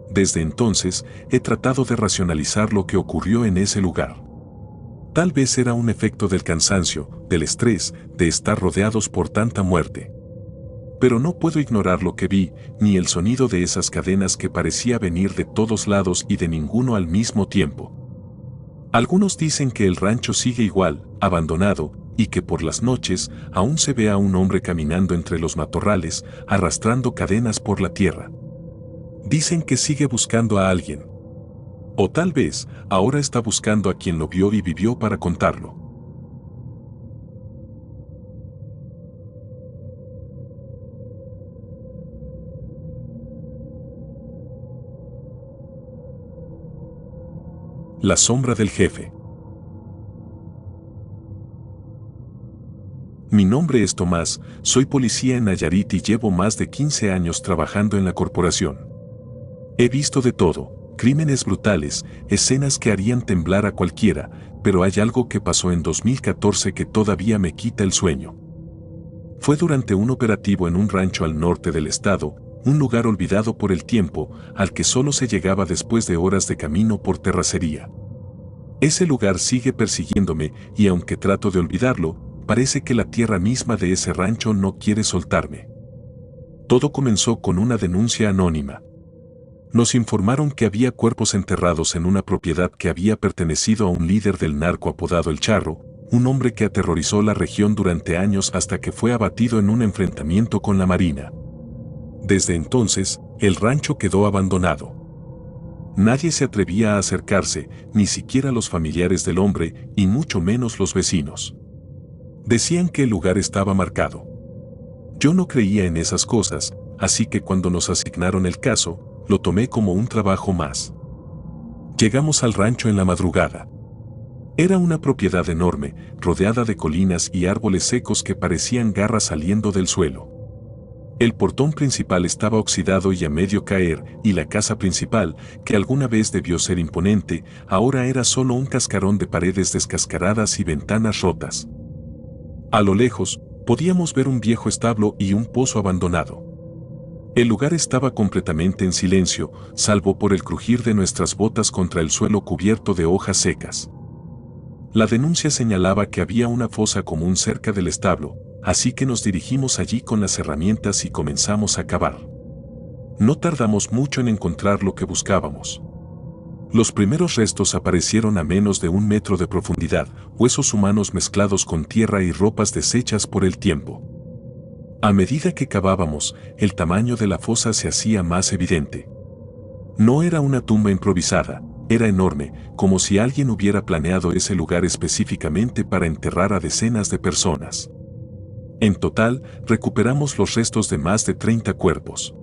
Desde entonces, he tratado de racionalizar lo que ocurrió en ese lugar. Tal vez era un efecto del cansancio, del estrés, de estar rodeados por tanta muerte. Pero no puedo ignorar lo que vi, ni el sonido de esas cadenas que parecía venir de todos lados y de ninguno al mismo tiempo. Algunos dicen que el rancho sigue igual, abandonado, y que por las noches aún se ve a un hombre caminando entre los matorrales, arrastrando cadenas por la tierra. Dicen que sigue buscando a alguien. O tal vez, ahora está buscando a quien lo vio y vivió para contarlo. La sombra del jefe. Mi nombre es Tomás, soy policía en Nayarit y llevo más de 15 años trabajando en la corporación. He visto de todo, crímenes brutales, escenas que harían temblar a cualquiera, pero hay algo que pasó en 2014 que todavía me quita el sueño. Fue durante un operativo en un rancho al norte del estado, un lugar olvidado por el tiempo, al que solo se llegaba después de horas de camino por terracería. Ese lugar sigue persiguiéndome y aunque trato de olvidarlo, parece que la tierra misma de ese rancho no quiere soltarme. Todo comenzó con una denuncia anónima. Nos informaron que había cuerpos enterrados en una propiedad que había pertenecido a un líder del narco apodado El Charro, un hombre que aterrorizó la región durante años hasta que fue abatido en un enfrentamiento con la Marina. Desde entonces, el rancho quedó abandonado. Nadie se atrevía a acercarse, ni siquiera los familiares del hombre, y mucho menos los vecinos. Decían que el lugar estaba marcado. Yo no creía en esas cosas, así que cuando nos asignaron el caso, lo tomé como un trabajo más. Llegamos al rancho en la madrugada. Era una propiedad enorme, rodeada de colinas y árboles secos que parecían garras saliendo del suelo. El portón principal estaba oxidado y a medio caer, y la casa principal, que alguna vez debió ser imponente, ahora era solo un cascarón de paredes descascaradas y ventanas rotas. A lo lejos, podíamos ver un viejo establo y un pozo abandonado. El lugar estaba completamente en silencio, salvo por el crujir de nuestras botas contra el suelo cubierto de hojas secas. La denuncia señalaba que había una fosa común cerca del establo, así que nos dirigimos allí con las herramientas y comenzamos a cavar. No tardamos mucho en encontrar lo que buscábamos. Los primeros restos aparecieron a menos de 1 metro de profundidad, huesos humanos mezclados con tierra y ropas deshechas por el tiempo. A medida que cavábamos, el tamaño de la fosa se hacía más evidente. No era una tumba improvisada, era enorme, como si alguien hubiera planeado ese lugar específicamente para enterrar a decenas de personas. En total, recuperamos los restos de más de 30 cuerpos.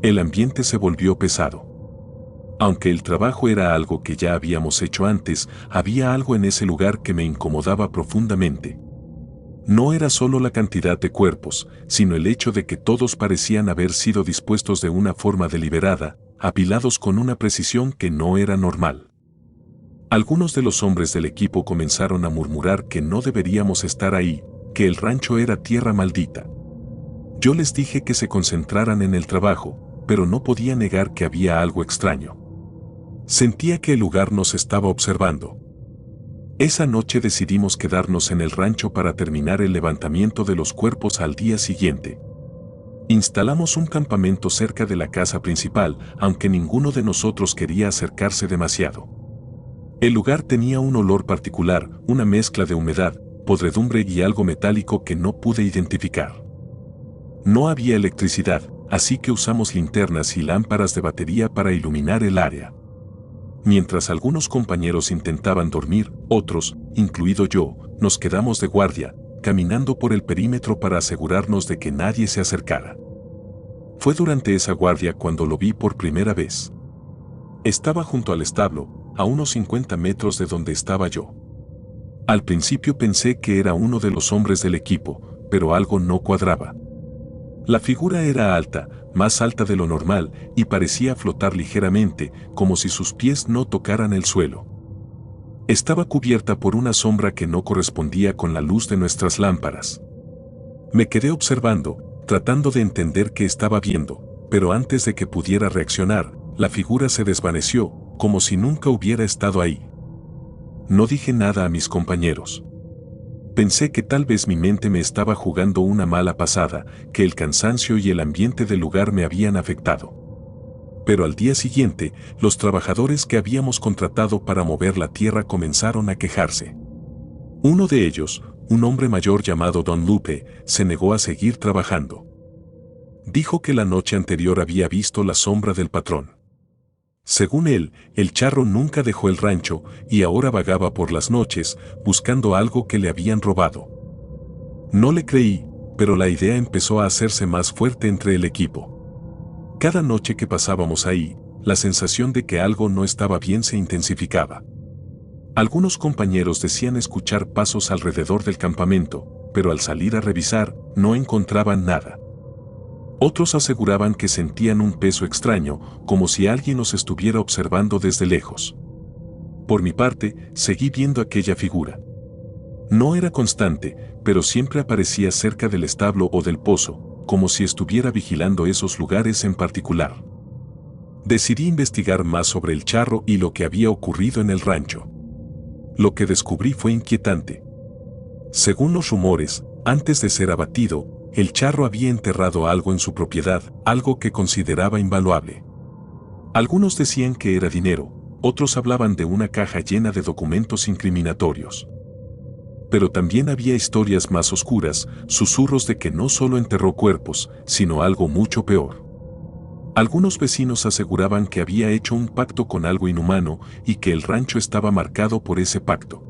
El ambiente se volvió pesado. Aunque el trabajo era algo que ya habíamos hecho antes, había algo en ese lugar que me incomodaba profundamente. No era solo la cantidad de cuerpos, sino el hecho de que todos parecían haber sido dispuestos de una forma deliberada, apilados con una precisión que no era normal. Algunos de los hombres del equipo comenzaron a murmurar que no deberíamos estar ahí, que el rancho era tierra maldita. Yo les dije que se concentraran en el trabajo, pero no podía negar que había algo extraño. Sentía que el lugar nos estaba observando. Esa noche decidimos quedarnos en el rancho para terminar el levantamiento de los cuerpos al día siguiente. Instalamos un campamento cerca de la casa principal, aunque ninguno de nosotros quería acercarse demasiado. El lugar tenía un olor particular, una mezcla de humedad, podredumbre y algo metálico que no pude identificar. No había electricidad, así que usamos linternas y lámparas de batería para iluminar el área. Mientras algunos compañeros intentaban dormir, otros, incluido yo, nos quedamos de guardia, caminando por el perímetro para asegurarnos de que nadie se acercara. Fue durante esa guardia cuando lo vi por primera vez. Estaba junto al establo, a unos 50 metros de donde estaba yo. Al principio pensé que era uno de los hombres del equipo, pero algo no cuadraba. La figura era alta, más alta de lo normal, y parecía flotar ligeramente, como si sus pies no tocaran el suelo. Estaba cubierta por una sombra que no correspondía con la luz de nuestras lámparas. Me quedé observando, tratando de entender qué estaba viendo, pero antes de que pudiera reaccionar, la figura se desvaneció, como si nunca hubiera estado ahí. No dije nada a mis compañeros. Pensé que tal vez mi mente me estaba jugando una mala pasada, que el cansancio y el ambiente del lugar me habían afectado. Pero al día siguiente, los trabajadores que habíamos contratado para mover la tierra comenzaron a quejarse. Uno de ellos, un hombre mayor llamado Don Lupe, se negó a seguir trabajando. Dijo que la noche anterior había visto la sombra del patrón. Según él, el charro nunca dejó el rancho y ahora vagaba por las noches buscando algo que le habían robado. No le creí, pero la idea empezó a hacerse más fuerte entre el equipo. Cada noche que pasábamos ahí, la sensación de que algo no estaba bien se intensificaba. Algunos compañeros decían escuchar pasos alrededor del campamento, pero al salir a revisar, no encontraban nada. Otros aseguraban que sentían un peso extraño, como si alguien nos estuviera observando desde lejos. Por mi parte, seguí viendo aquella figura. No era constante, pero siempre aparecía cerca del establo o del pozo, como si estuviera vigilando esos lugares en particular. Decidí investigar más sobre el charro y lo que había ocurrido en el rancho. Lo que descubrí fue inquietante. Según los rumores, antes de ser abatido, el charro había enterrado algo en su propiedad, algo que consideraba invaluable. Algunos decían que era dinero, otros hablaban de una caja llena de documentos incriminatorios. Pero también había historias más oscuras, susurros de que no solo enterró cuerpos, sino algo mucho peor. Algunos vecinos aseguraban que había hecho un pacto con algo inhumano y que el rancho estaba marcado por ese pacto.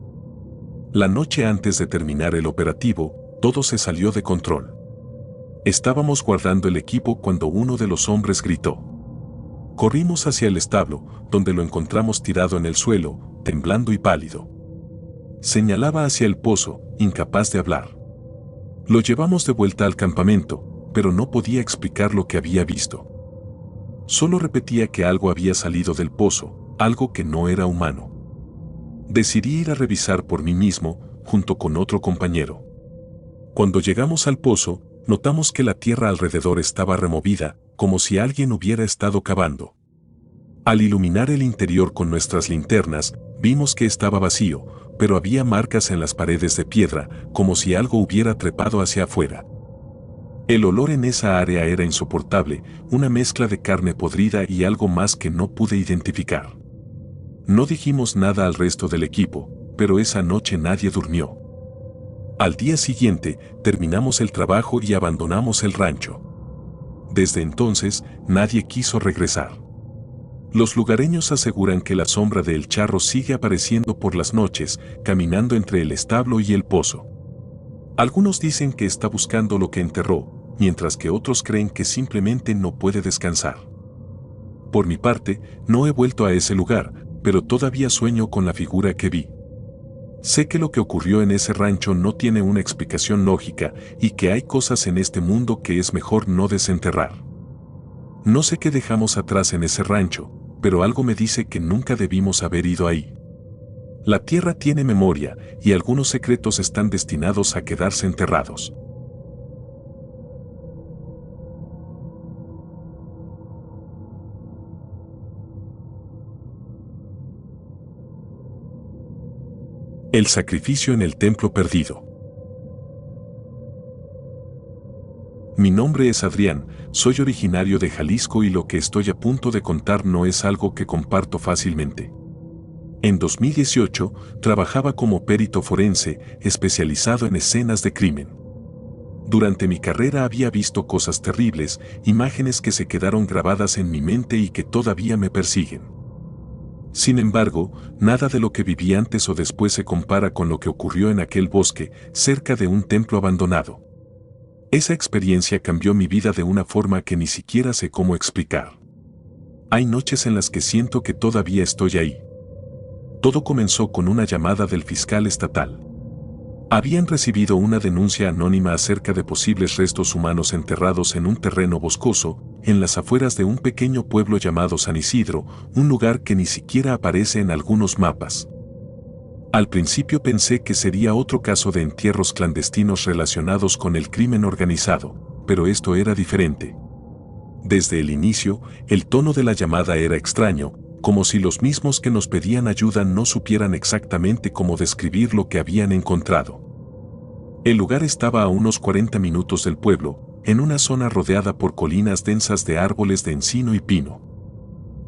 La noche antes de terminar el operativo, todo se salió de control. Estábamos guardando el equipo cuando uno de los hombres gritó. Corrimos hacia el establo, donde lo encontramos tirado en el suelo, temblando y pálido. Señalaba hacia el pozo, incapaz de hablar. Lo llevamos de vuelta al campamento, pero no podía explicar lo que había visto. Solo repetía que algo había salido del pozo, algo que no era humano. Decidí ir a revisar por mí mismo, junto con otro compañero. Cuando llegamos al pozo, notamos que la tierra alrededor estaba removida, como si alguien hubiera estado cavando. Al iluminar el interior con nuestras linternas, vimos que estaba vacío, pero había marcas en las paredes de piedra, como si algo hubiera trepado hacia afuera. El olor en esa área era insoportable, una mezcla de carne podrida y algo más que no pude identificar. No dijimos nada al resto del equipo, pero esa noche nadie durmió. Al día siguiente, terminamos el trabajo y abandonamos el rancho. Desde entonces, nadie quiso regresar. Los lugareños aseguran que la sombra de El Charro sigue apareciendo por las noches, caminando entre el establo y el pozo. Algunos dicen que está buscando lo que enterró, mientras que otros creen que simplemente no puede descansar. Por mi parte, no he vuelto a ese lugar, pero todavía sueño con la figura que vi. Sé que lo que ocurrió en ese rancho no tiene una explicación lógica y que hay cosas en este mundo que es mejor no desenterrar. No sé qué dejamos atrás en ese rancho, pero algo me dice que nunca debimos haber ido ahí. La tierra tiene memoria y algunos secretos están destinados a quedarse enterrados. El sacrificio en el templo perdido. Mi nombre es Adrián, soy originario de Jalisco y lo que estoy a punto de contar no es algo que comparto fácilmente. En 2018, trabajaba como perito forense, especializado en escenas de crimen. Durante mi carrera había visto cosas terribles, imágenes que se quedaron grabadas en mi mente y que todavía me persiguen. Sin embargo, nada de lo que viví antes o después se compara con lo que ocurrió en aquel bosque, cerca de un templo abandonado. Esa experiencia cambió mi vida de una forma que ni siquiera sé cómo explicar. Hay noches en las que siento que todavía estoy ahí. Todo comenzó con una llamada del fiscal estatal. Habían recibido una denuncia anónima acerca de posibles restos humanos enterrados en un terreno boscoso, en las afueras de un pequeño pueblo llamado San Isidro, un lugar que ni siquiera aparece en algunos mapas. Al principio pensé que sería otro caso de entierros clandestinos relacionados con el crimen organizado, pero esto era diferente. Desde el inicio, el tono de la llamada era extraño, como si los mismos que nos pedían ayuda no supieran exactamente cómo describir lo que habían encontrado. El lugar estaba a unos 40 minutos del pueblo, en una zona rodeada por colinas densas de árboles de encino y pino.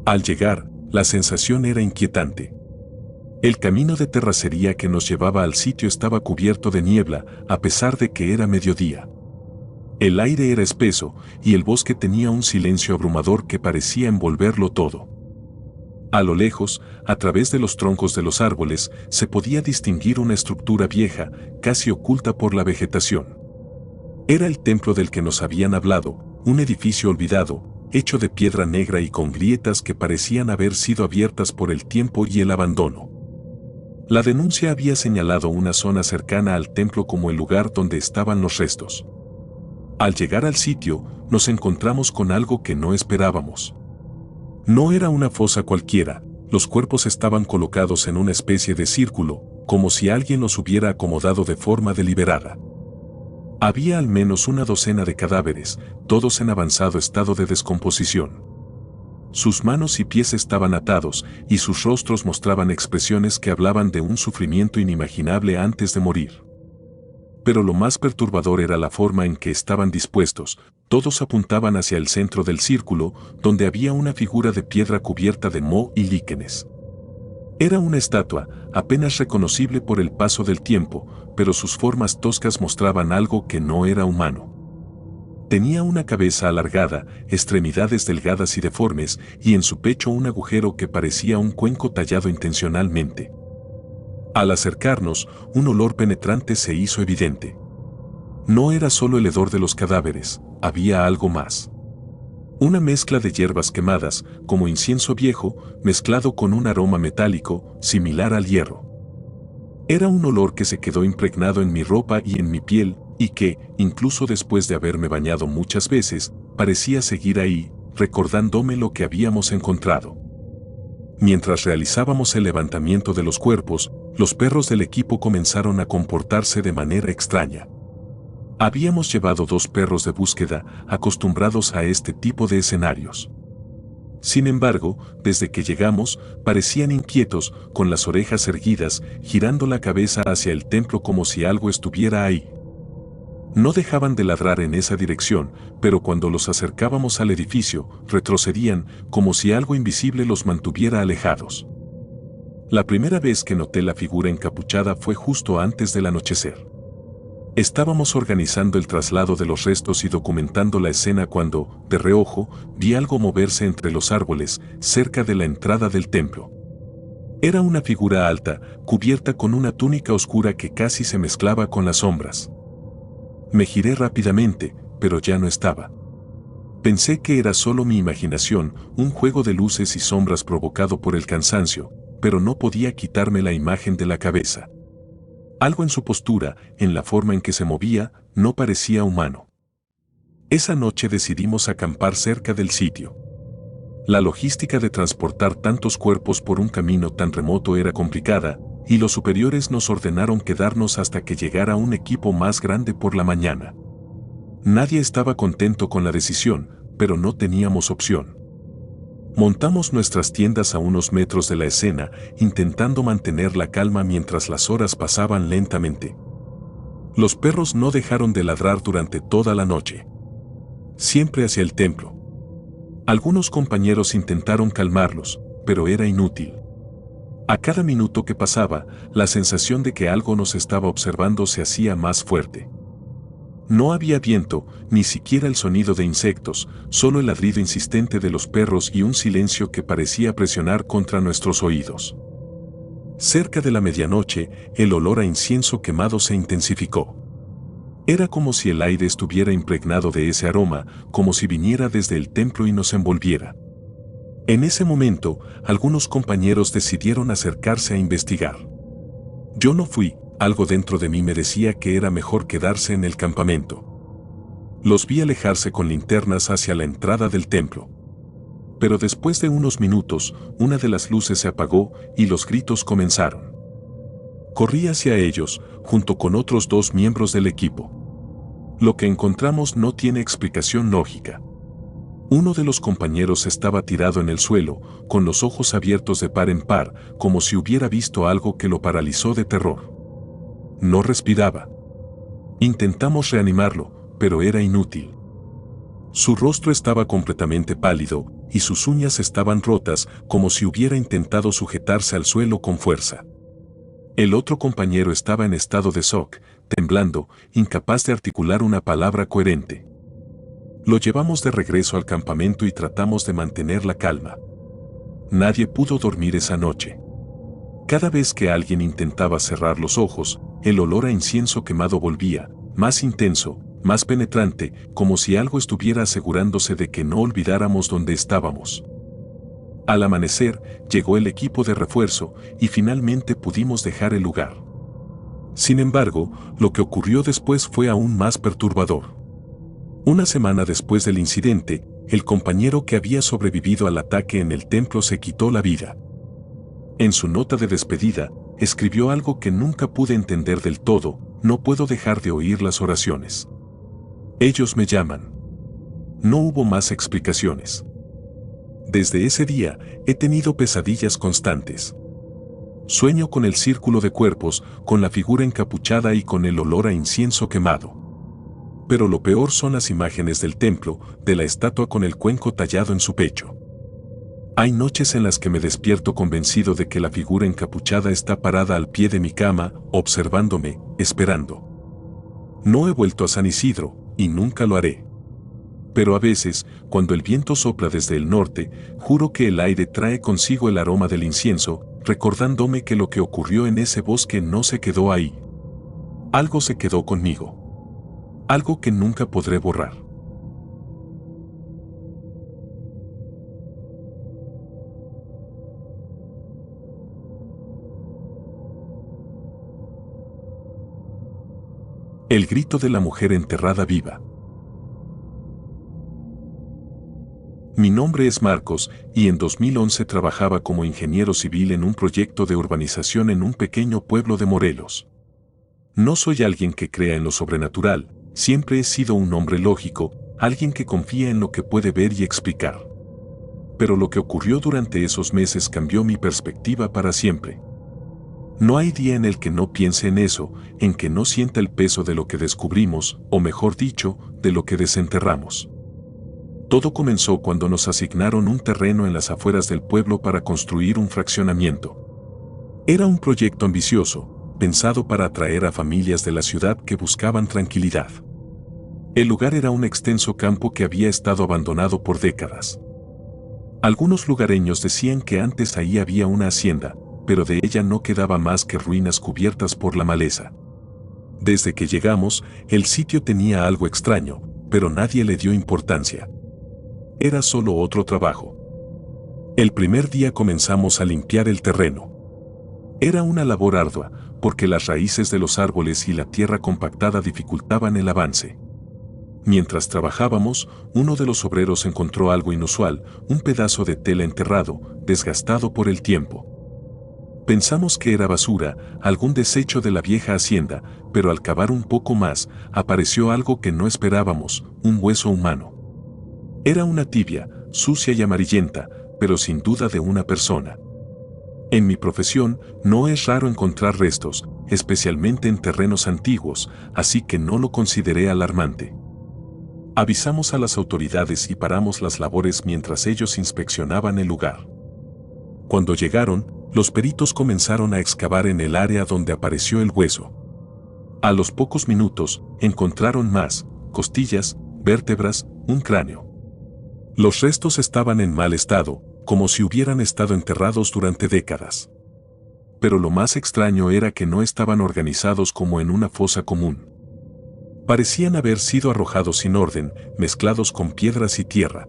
Al llegar, la sensación era inquietante. El camino de terracería que nos llevaba al sitio estaba cubierto de niebla, a pesar de que era mediodía. El aire era espeso, y el bosque tenía un silencio abrumador que parecía envolverlo todo. A lo lejos, a través de los troncos de los árboles, se podía distinguir una estructura vieja, casi oculta por la vegetación. Era el templo del que nos habían hablado, un edificio olvidado, hecho de piedra negra y con grietas que parecían haber sido abiertas por el tiempo y el abandono. La denuncia había señalado una zona cercana al templo como el lugar donde estaban los restos. Al llegar al sitio, nos encontramos con algo que no esperábamos. No era una fosa cualquiera, los cuerpos estaban colocados en una especie de círculo, como si alguien los hubiera acomodado de forma deliberada. Había al menos una docena de cadáveres, todos en avanzado estado de descomposición. Sus manos y pies estaban atados, y sus rostros mostraban expresiones que hablaban de un sufrimiento inimaginable antes de morir. Pero lo más perturbador era la forma en que estaban dispuestos. Todos apuntaban hacia el centro del círculo, donde había una figura de piedra cubierta de moho y líquenes. Era una estatua, apenas reconocible por el paso del tiempo, pero sus formas toscas mostraban algo que no era humano. Tenía una cabeza alargada, extremidades delgadas y deformes, y en su pecho un agujero que parecía un cuenco tallado intencionalmente. Al acercarnos, un olor penetrante se hizo evidente. No era solo el hedor de los cadáveres, había algo más. Una mezcla de hierbas quemadas, como incienso viejo, mezclado con un aroma metálico, similar al hierro. Era un olor que se quedó impregnado en mi ropa y en mi piel, y que, incluso después de haberme bañado muchas veces, parecía seguir ahí, recordándome lo que habíamos encontrado. Mientras realizábamos el levantamiento de los cuerpos, los perros del equipo comenzaron a comportarse de manera extraña. Habíamos llevado 2 perros de búsqueda, acostumbrados a este tipo de escenarios. Sin embargo, desde que llegamos, parecían inquietos, con las orejas erguidas, girando la cabeza hacia el templo como si algo estuviera ahí. No dejaban de ladrar en esa dirección, pero cuando los acercábamos al edificio, retrocedían, como si algo invisible los mantuviera alejados. La primera vez que noté la figura encapuchada fue justo antes del anochecer. Estábamos organizando el traslado de los restos y documentando la escena cuando, de reojo, vi algo moverse entre los árboles, cerca de la entrada del templo. Era una figura alta, cubierta con una túnica oscura que casi se mezclaba con las sombras. Me giré rápidamente, pero ya no estaba. Pensé que era solo mi imaginación, un juego de luces y sombras provocado por el cansancio, pero no podía quitarme la imagen de la cabeza. Algo en su postura, en la forma en que se movía, no parecía humano. Esa noche decidimos acampar cerca del sitio. La logística de transportar tantos cuerpos por un camino tan remoto era complicada, y los superiores nos ordenaron quedarnos hasta que llegara un equipo más grande por la mañana. Nadie estaba contento con la decisión, pero no teníamos opción. Montamos nuestras tiendas a unos metros de la escena, intentando mantener la calma mientras las horas pasaban lentamente. Los perros no dejaron de ladrar durante toda la noche. Siempre hacia el templo. Algunos compañeros intentaron calmarlos, pero era inútil. A cada minuto que pasaba, la sensación de que algo nos estaba observando se hacía más fuerte. No había viento, ni siquiera el sonido de insectos, solo el ladrido insistente de los perros y un silencio que parecía presionar contra nuestros oídos. Cerca de la medianoche, el olor a incienso quemado se intensificó. Era como si el aire estuviera impregnado de ese aroma, como si viniera desde el templo y nos envolviera. En ese momento, algunos compañeros decidieron acercarse a investigar. Yo no fui. Algo dentro de mí me decía que era mejor quedarse en el campamento. Los vi alejarse con linternas hacia la entrada del templo. Pero después de unos minutos, una de las luces se apagó y los gritos comenzaron. Corrí hacia ellos, junto con otros 2 miembros del equipo. Lo que encontramos no tiene explicación lógica. Uno de los compañeros estaba tirado en el suelo, con los ojos abiertos de par en par, como si hubiera visto algo que lo paralizó de terror. No respiraba. Intentamos reanimarlo, pero era inútil. Su rostro estaba completamente pálido, y sus uñas estaban rotas, como si hubiera intentado sujetarse al suelo con fuerza. El otro compañero estaba en estado de shock, temblando, incapaz de articular una palabra coherente. Lo llevamos de regreso al campamento y tratamos de mantener la calma. Nadie pudo dormir esa noche. Cada vez que alguien intentaba cerrar los ojos, el olor a incienso quemado volvía, más intenso, más penetrante, como si algo estuviera asegurándose de que no olvidáramos dónde estábamos. Al amanecer, llegó el equipo de refuerzo y finalmente pudimos dejar el lugar. Sin embargo, lo que ocurrió después fue aún más perturbador. Una semana después del incidente, el compañero que había sobrevivido al ataque en el templo se quitó la vida. En su nota de despedida, escribió algo que nunca pude entender del todo: no puedo dejar de oír las oraciones. Ellos me llaman. No hubo más explicaciones. Desde ese día, he tenido pesadillas constantes. Sueño con el círculo de cuerpos, con la figura encapuchada y con el olor a incienso quemado. Pero lo peor son las imágenes del templo, de la estatua con el cuenco tallado en su pecho. Hay noches en las que me despierto convencido de que la figura encapuchada está parada al pie de mi cama, observándome, esperando. No he vuelto a San Isidro, y nunca lo haré. Pero a veces, cuando el viento sopla desde el norte, juro que el aire trae consigo el aroma del incienso, recordándome que lo que ocurrió en ese bosque no se quedó ahí. Algo se quedó conmigo. Algo que nunca podré borrar. El grito de la mujer enterrada viva. Mi nombre es Marcos, y en 2011 trabajaba como ingeniero civil en un proyecto de urbanización en un pequeño pueblo de Morelos. No soy alguien que crea en lo sobrenatural, siempre he sido un hombre lógico, alguien que confía en lo que puede ver y explicar. Pero lo que ocurrió durante esos meses cambió mi perspectiva para siempre. No hay día en el que no piense en eso, en que no sienta el peso de lo que descubrimos, o mejor dicho, de lo que desenterramos. Todo comenzó cuando nos asignaron un terreno en las afueras del pueblo para construir un fraccionamiento. Era un proyecto ambicioso, pensado para atraer a familias de la ciudad que buscaban tranquilidad. El lugar era un extenso campo que había estado abandonado por décadas. Algunos lugareños decían que antes ahí había una hacienda, pero de ella no quedaba más que ruinas cubiertas por la maleza. Desde que llegamos, el sitio tenía algo extraño, pero nadie le dio importancia. Era solo otro trabajo. El primer día comenzamos a limpiar el terreno. Era una labor ardua, porque las raíces de los árboles y la tierra compactada dificultaban el avance. Mientras trabajábamos, uno de los obreros encontró algo inusual, un pedazo de tela enterrado, desgastado por el tiempo. Pensamos que era basura, algún desecho de la vieja hacienda, pero al cavar un poco más, apareció algo que no esperábamos, un hueso humano. Era una tibia, sucia y amarillenta, pero sin duda de una persona. En mi profesión, no es raro encontrar restos, especialmente en terrenos antiguos, así que no lo consideré alarmante. Avisamos a las autoridades y paramos las labores mientras ellos inspeccionaban el lugar. Cuando llegaron, los peritos comenzaron a excavar en el área donde apareció el hueso. A los pocos minutos, encontraron más, costillas, vértebras, un cráneo. Los restos estaban en mal estado, como si hubieran estado enterrados durante décadas. Pero lo más extraño era que no estaban organizados como en una fosa común. Parecían haber sido arrojados sin orden, mezclados con piedras y tierra.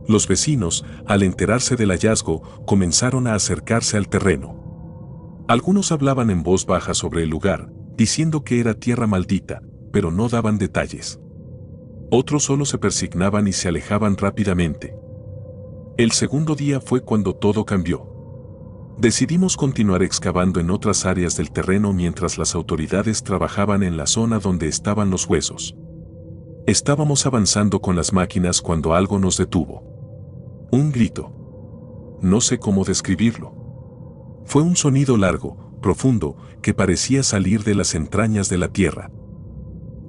Los vecinos, al enterarse del hallazgo, comenzaron a acercarse al terreno. Algunos hablaban en voz baja sobre el lugar, diciendo que era tierra maldita, pero no daban detalles. Otros solo se persignaban y se alejaban rápidamente. El segundo día fue cuando todo cambió. Decidimos continuar excavando en otras áreas del terreno mientras las autoridades trabajaban en la zona donde estaban los huesos. Estábamos avanzando con las máquinas cuando algo nos detuvo. Un grito. No sé cómo describirlo. Fue un sonido largo, profundo, que parecía salir de las entrañas de la tierra.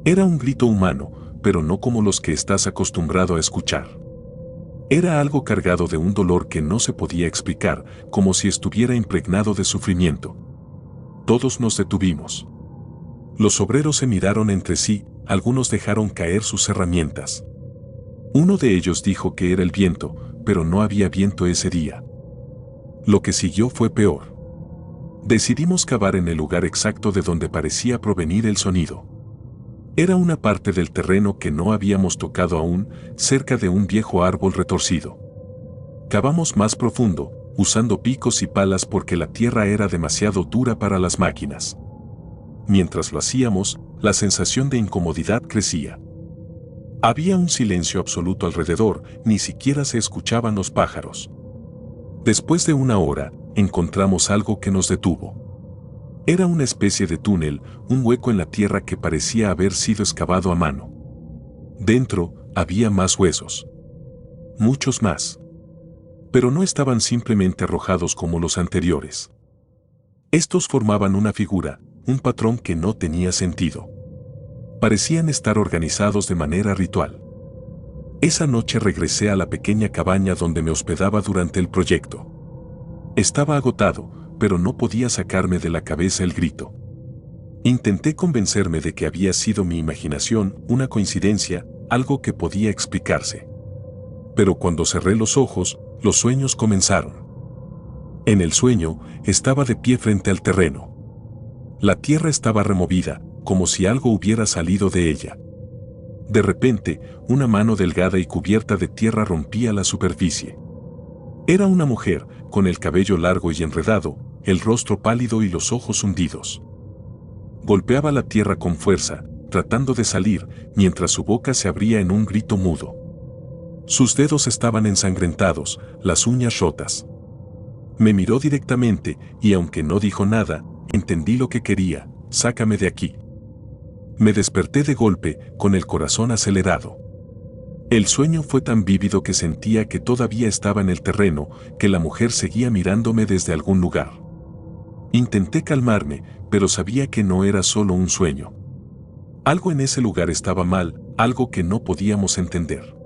Era un grito humano, pero no como los que estás acostumbrado a escuchar. Era algo cargado de un dolor que no se podía explicar, como si estuviera impregnado de sufrimiento. Todos nos detuvimos. Los obreros se miraron entre sí, algunos dejaron caer sus herramientas. Uno de ellos dijo que era el viento, pero no había viento ese día. Lo que siguió fue peor. Decidimos cavar en el lugar exacto de donde parecía provenir el sonido. Era una parte del terreno que no habíamos tocado aún, cerca de un viejo árbol retorcido. Cavamos más profundo, usando picos y palas porque la tierra era demasiado dura para las máquinas. Mientras lo hacíamos, la sensación de incomodidad crecía. Había un silencio absoluto alrededor, ni siquiera se escuchaban los pájaros. Después de una hora, encontramos algo que nos detuvo. Era una especie de túnel, un hueco en la tierra que parecía haber sido excavado a mano. Dentro, había más huesos. Muchos más. Pero no estaban simplemente arrojados como los anteriores. Estos formaban una figura, un patrón que no tenía sentido. Parecían estar organizados de manera ritual. Esa noche regresé a la pequeña cabaña donde me hospedaba durante el proyecto. Estaba agotado, pero no podía sacarme de la cabeza el grito. Intenté convencerme de que había sido mi imaginación, una coincidencia, algo que podía explicarse. Pero cuando cerré los ojos, los sueños comenzaron. En el sueño, estaba de pie frente al terreno. La tierra estaba removida, como si algo hubiera salido de ella. De repente, una mano delgada y cubierta de tierra rompía la superficie. Era una mujer, con el cabello largo y enredado, el rostro pálido y los ojos hundidos. Golpeaba la tierra con fuerza, tratando de salir, mientras su boca se abría en un grito mudo. Sus dedos estaban ensangrentados, las uñas rotas. Me miró directamente, y aunque no dijo nada, entendí lo que quería: sácame de aquí. Me desperté de golpe, con el corazón acelerado. El sueño fue tan vívido que sentía que todavía estaba en el terreno, que la mujer seguía mirándome desde algún lugar. Intenté calmarme, pero sabía que no era solo un sueño. Algo en ese lugar estaba mal, algo que no podíamos entender.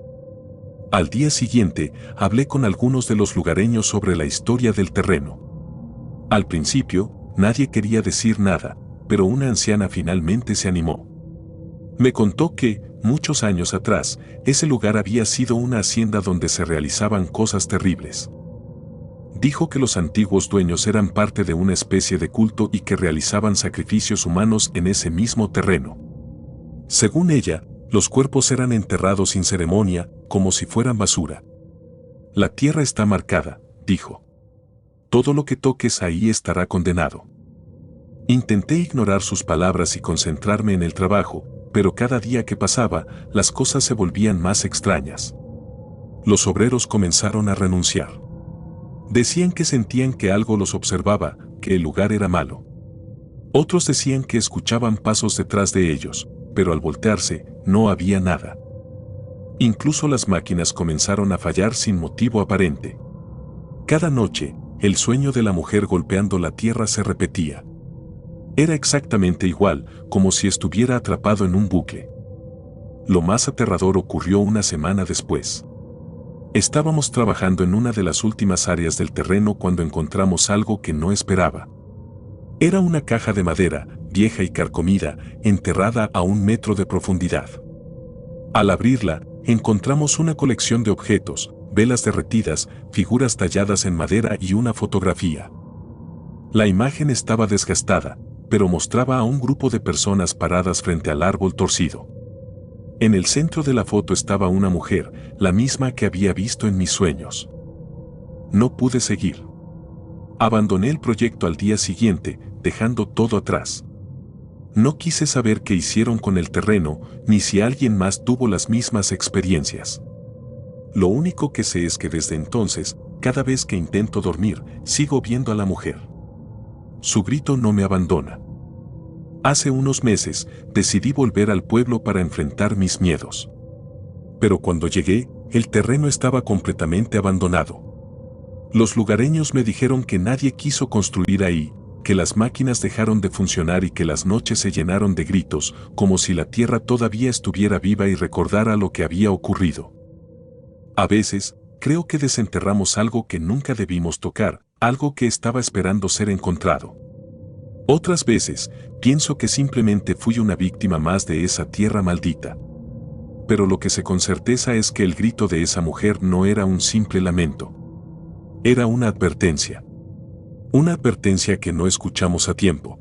Al día siguiente, hablé con algunos de los lugareños sobre la historia del terreno. Al principio, Nadie quería decir nada, pero una anciana finalmente se animó. Me contó que, muchos años atrás, ese lugar había sido una hacienda donde se realizaban cosas terribles. Dijo que los antiguos dueños eran parte de una especie de culto y que realizaban sacrificios humanos en ese mismo terreno. Según ella, los cuerpos eran enterrados sin ceremonia, como si fueran basura. La tierra está marcada, dijo. Todo lo que toques ahí estará condenado. Intenté ignorar sus palabras y concentrarme en el trabajo, pero cada día que pasaba, las cosas se volvían más extrañas. Los obreros comenzaron a renunciar. Decían que sentían que algo los observaba, que el lugar era malo. Otros decían que escuchaban pasos detrás de ellos, pero al voltearse, no había nada. Incluso las máquinas comenzaron a fallar sin motivo aparente. Cada noche, el sueño de la mujer golpeando la tierra se repetía. Era exactamente igual, como si estuviera atrapado en un bucle. Lo más aterrador ocurrió una semana después. Estábamos trabajando en una de las últimas áreas del terreno cuando encontramos algo que no esperaba. Era una caja de madera, vieja y carcomida, enterrada a 1 metro de profundidad. Al abrirla, encontramos una colección de objetos, velas derretidas, figuras talladas en madera y una fotografía. La imagen estaba desgastada, pero mostraba a un grupo de personas paradas frente al árbol torcido. En el centro de la foto estaba una mujer, la misma que había visto en mis sueños. No pude seguir. Abandoné el proyecto al día siguiente, dejando todo atrás. No quise saber qué hicieron con el terreno, ni si alguien más tuvo las mismas experiencias. Lo único que sé es que desde entonces, cada vez que intento dormir, sigo viendo a la mujer. Su grito no me abandona. Hace unos meses, decidí volver al pueblo para enfrentar mis miedos. Pero cuando llegué, el terreno estaba completamente abandonado. Los lugareños me dijeron que nadie quiso construir ahí, que las máquinas dejaron de funcionar y que las noches se llenaron de gritos, como si la tierra todavía estuviera viva y recordara lo que había ocurrido. A veces, creo que desenterramos algo que nunca debimos tocar, algo que estaba esperando ser encontrado. Otras veces, pienso que simplemente fui una víctima más de esa tierra maldita. Pero lo que sé con certeza es que el grito de esa mujer no era un simple lamento. Era una advertencia. Una advertencia que no escuchamos a tiempo.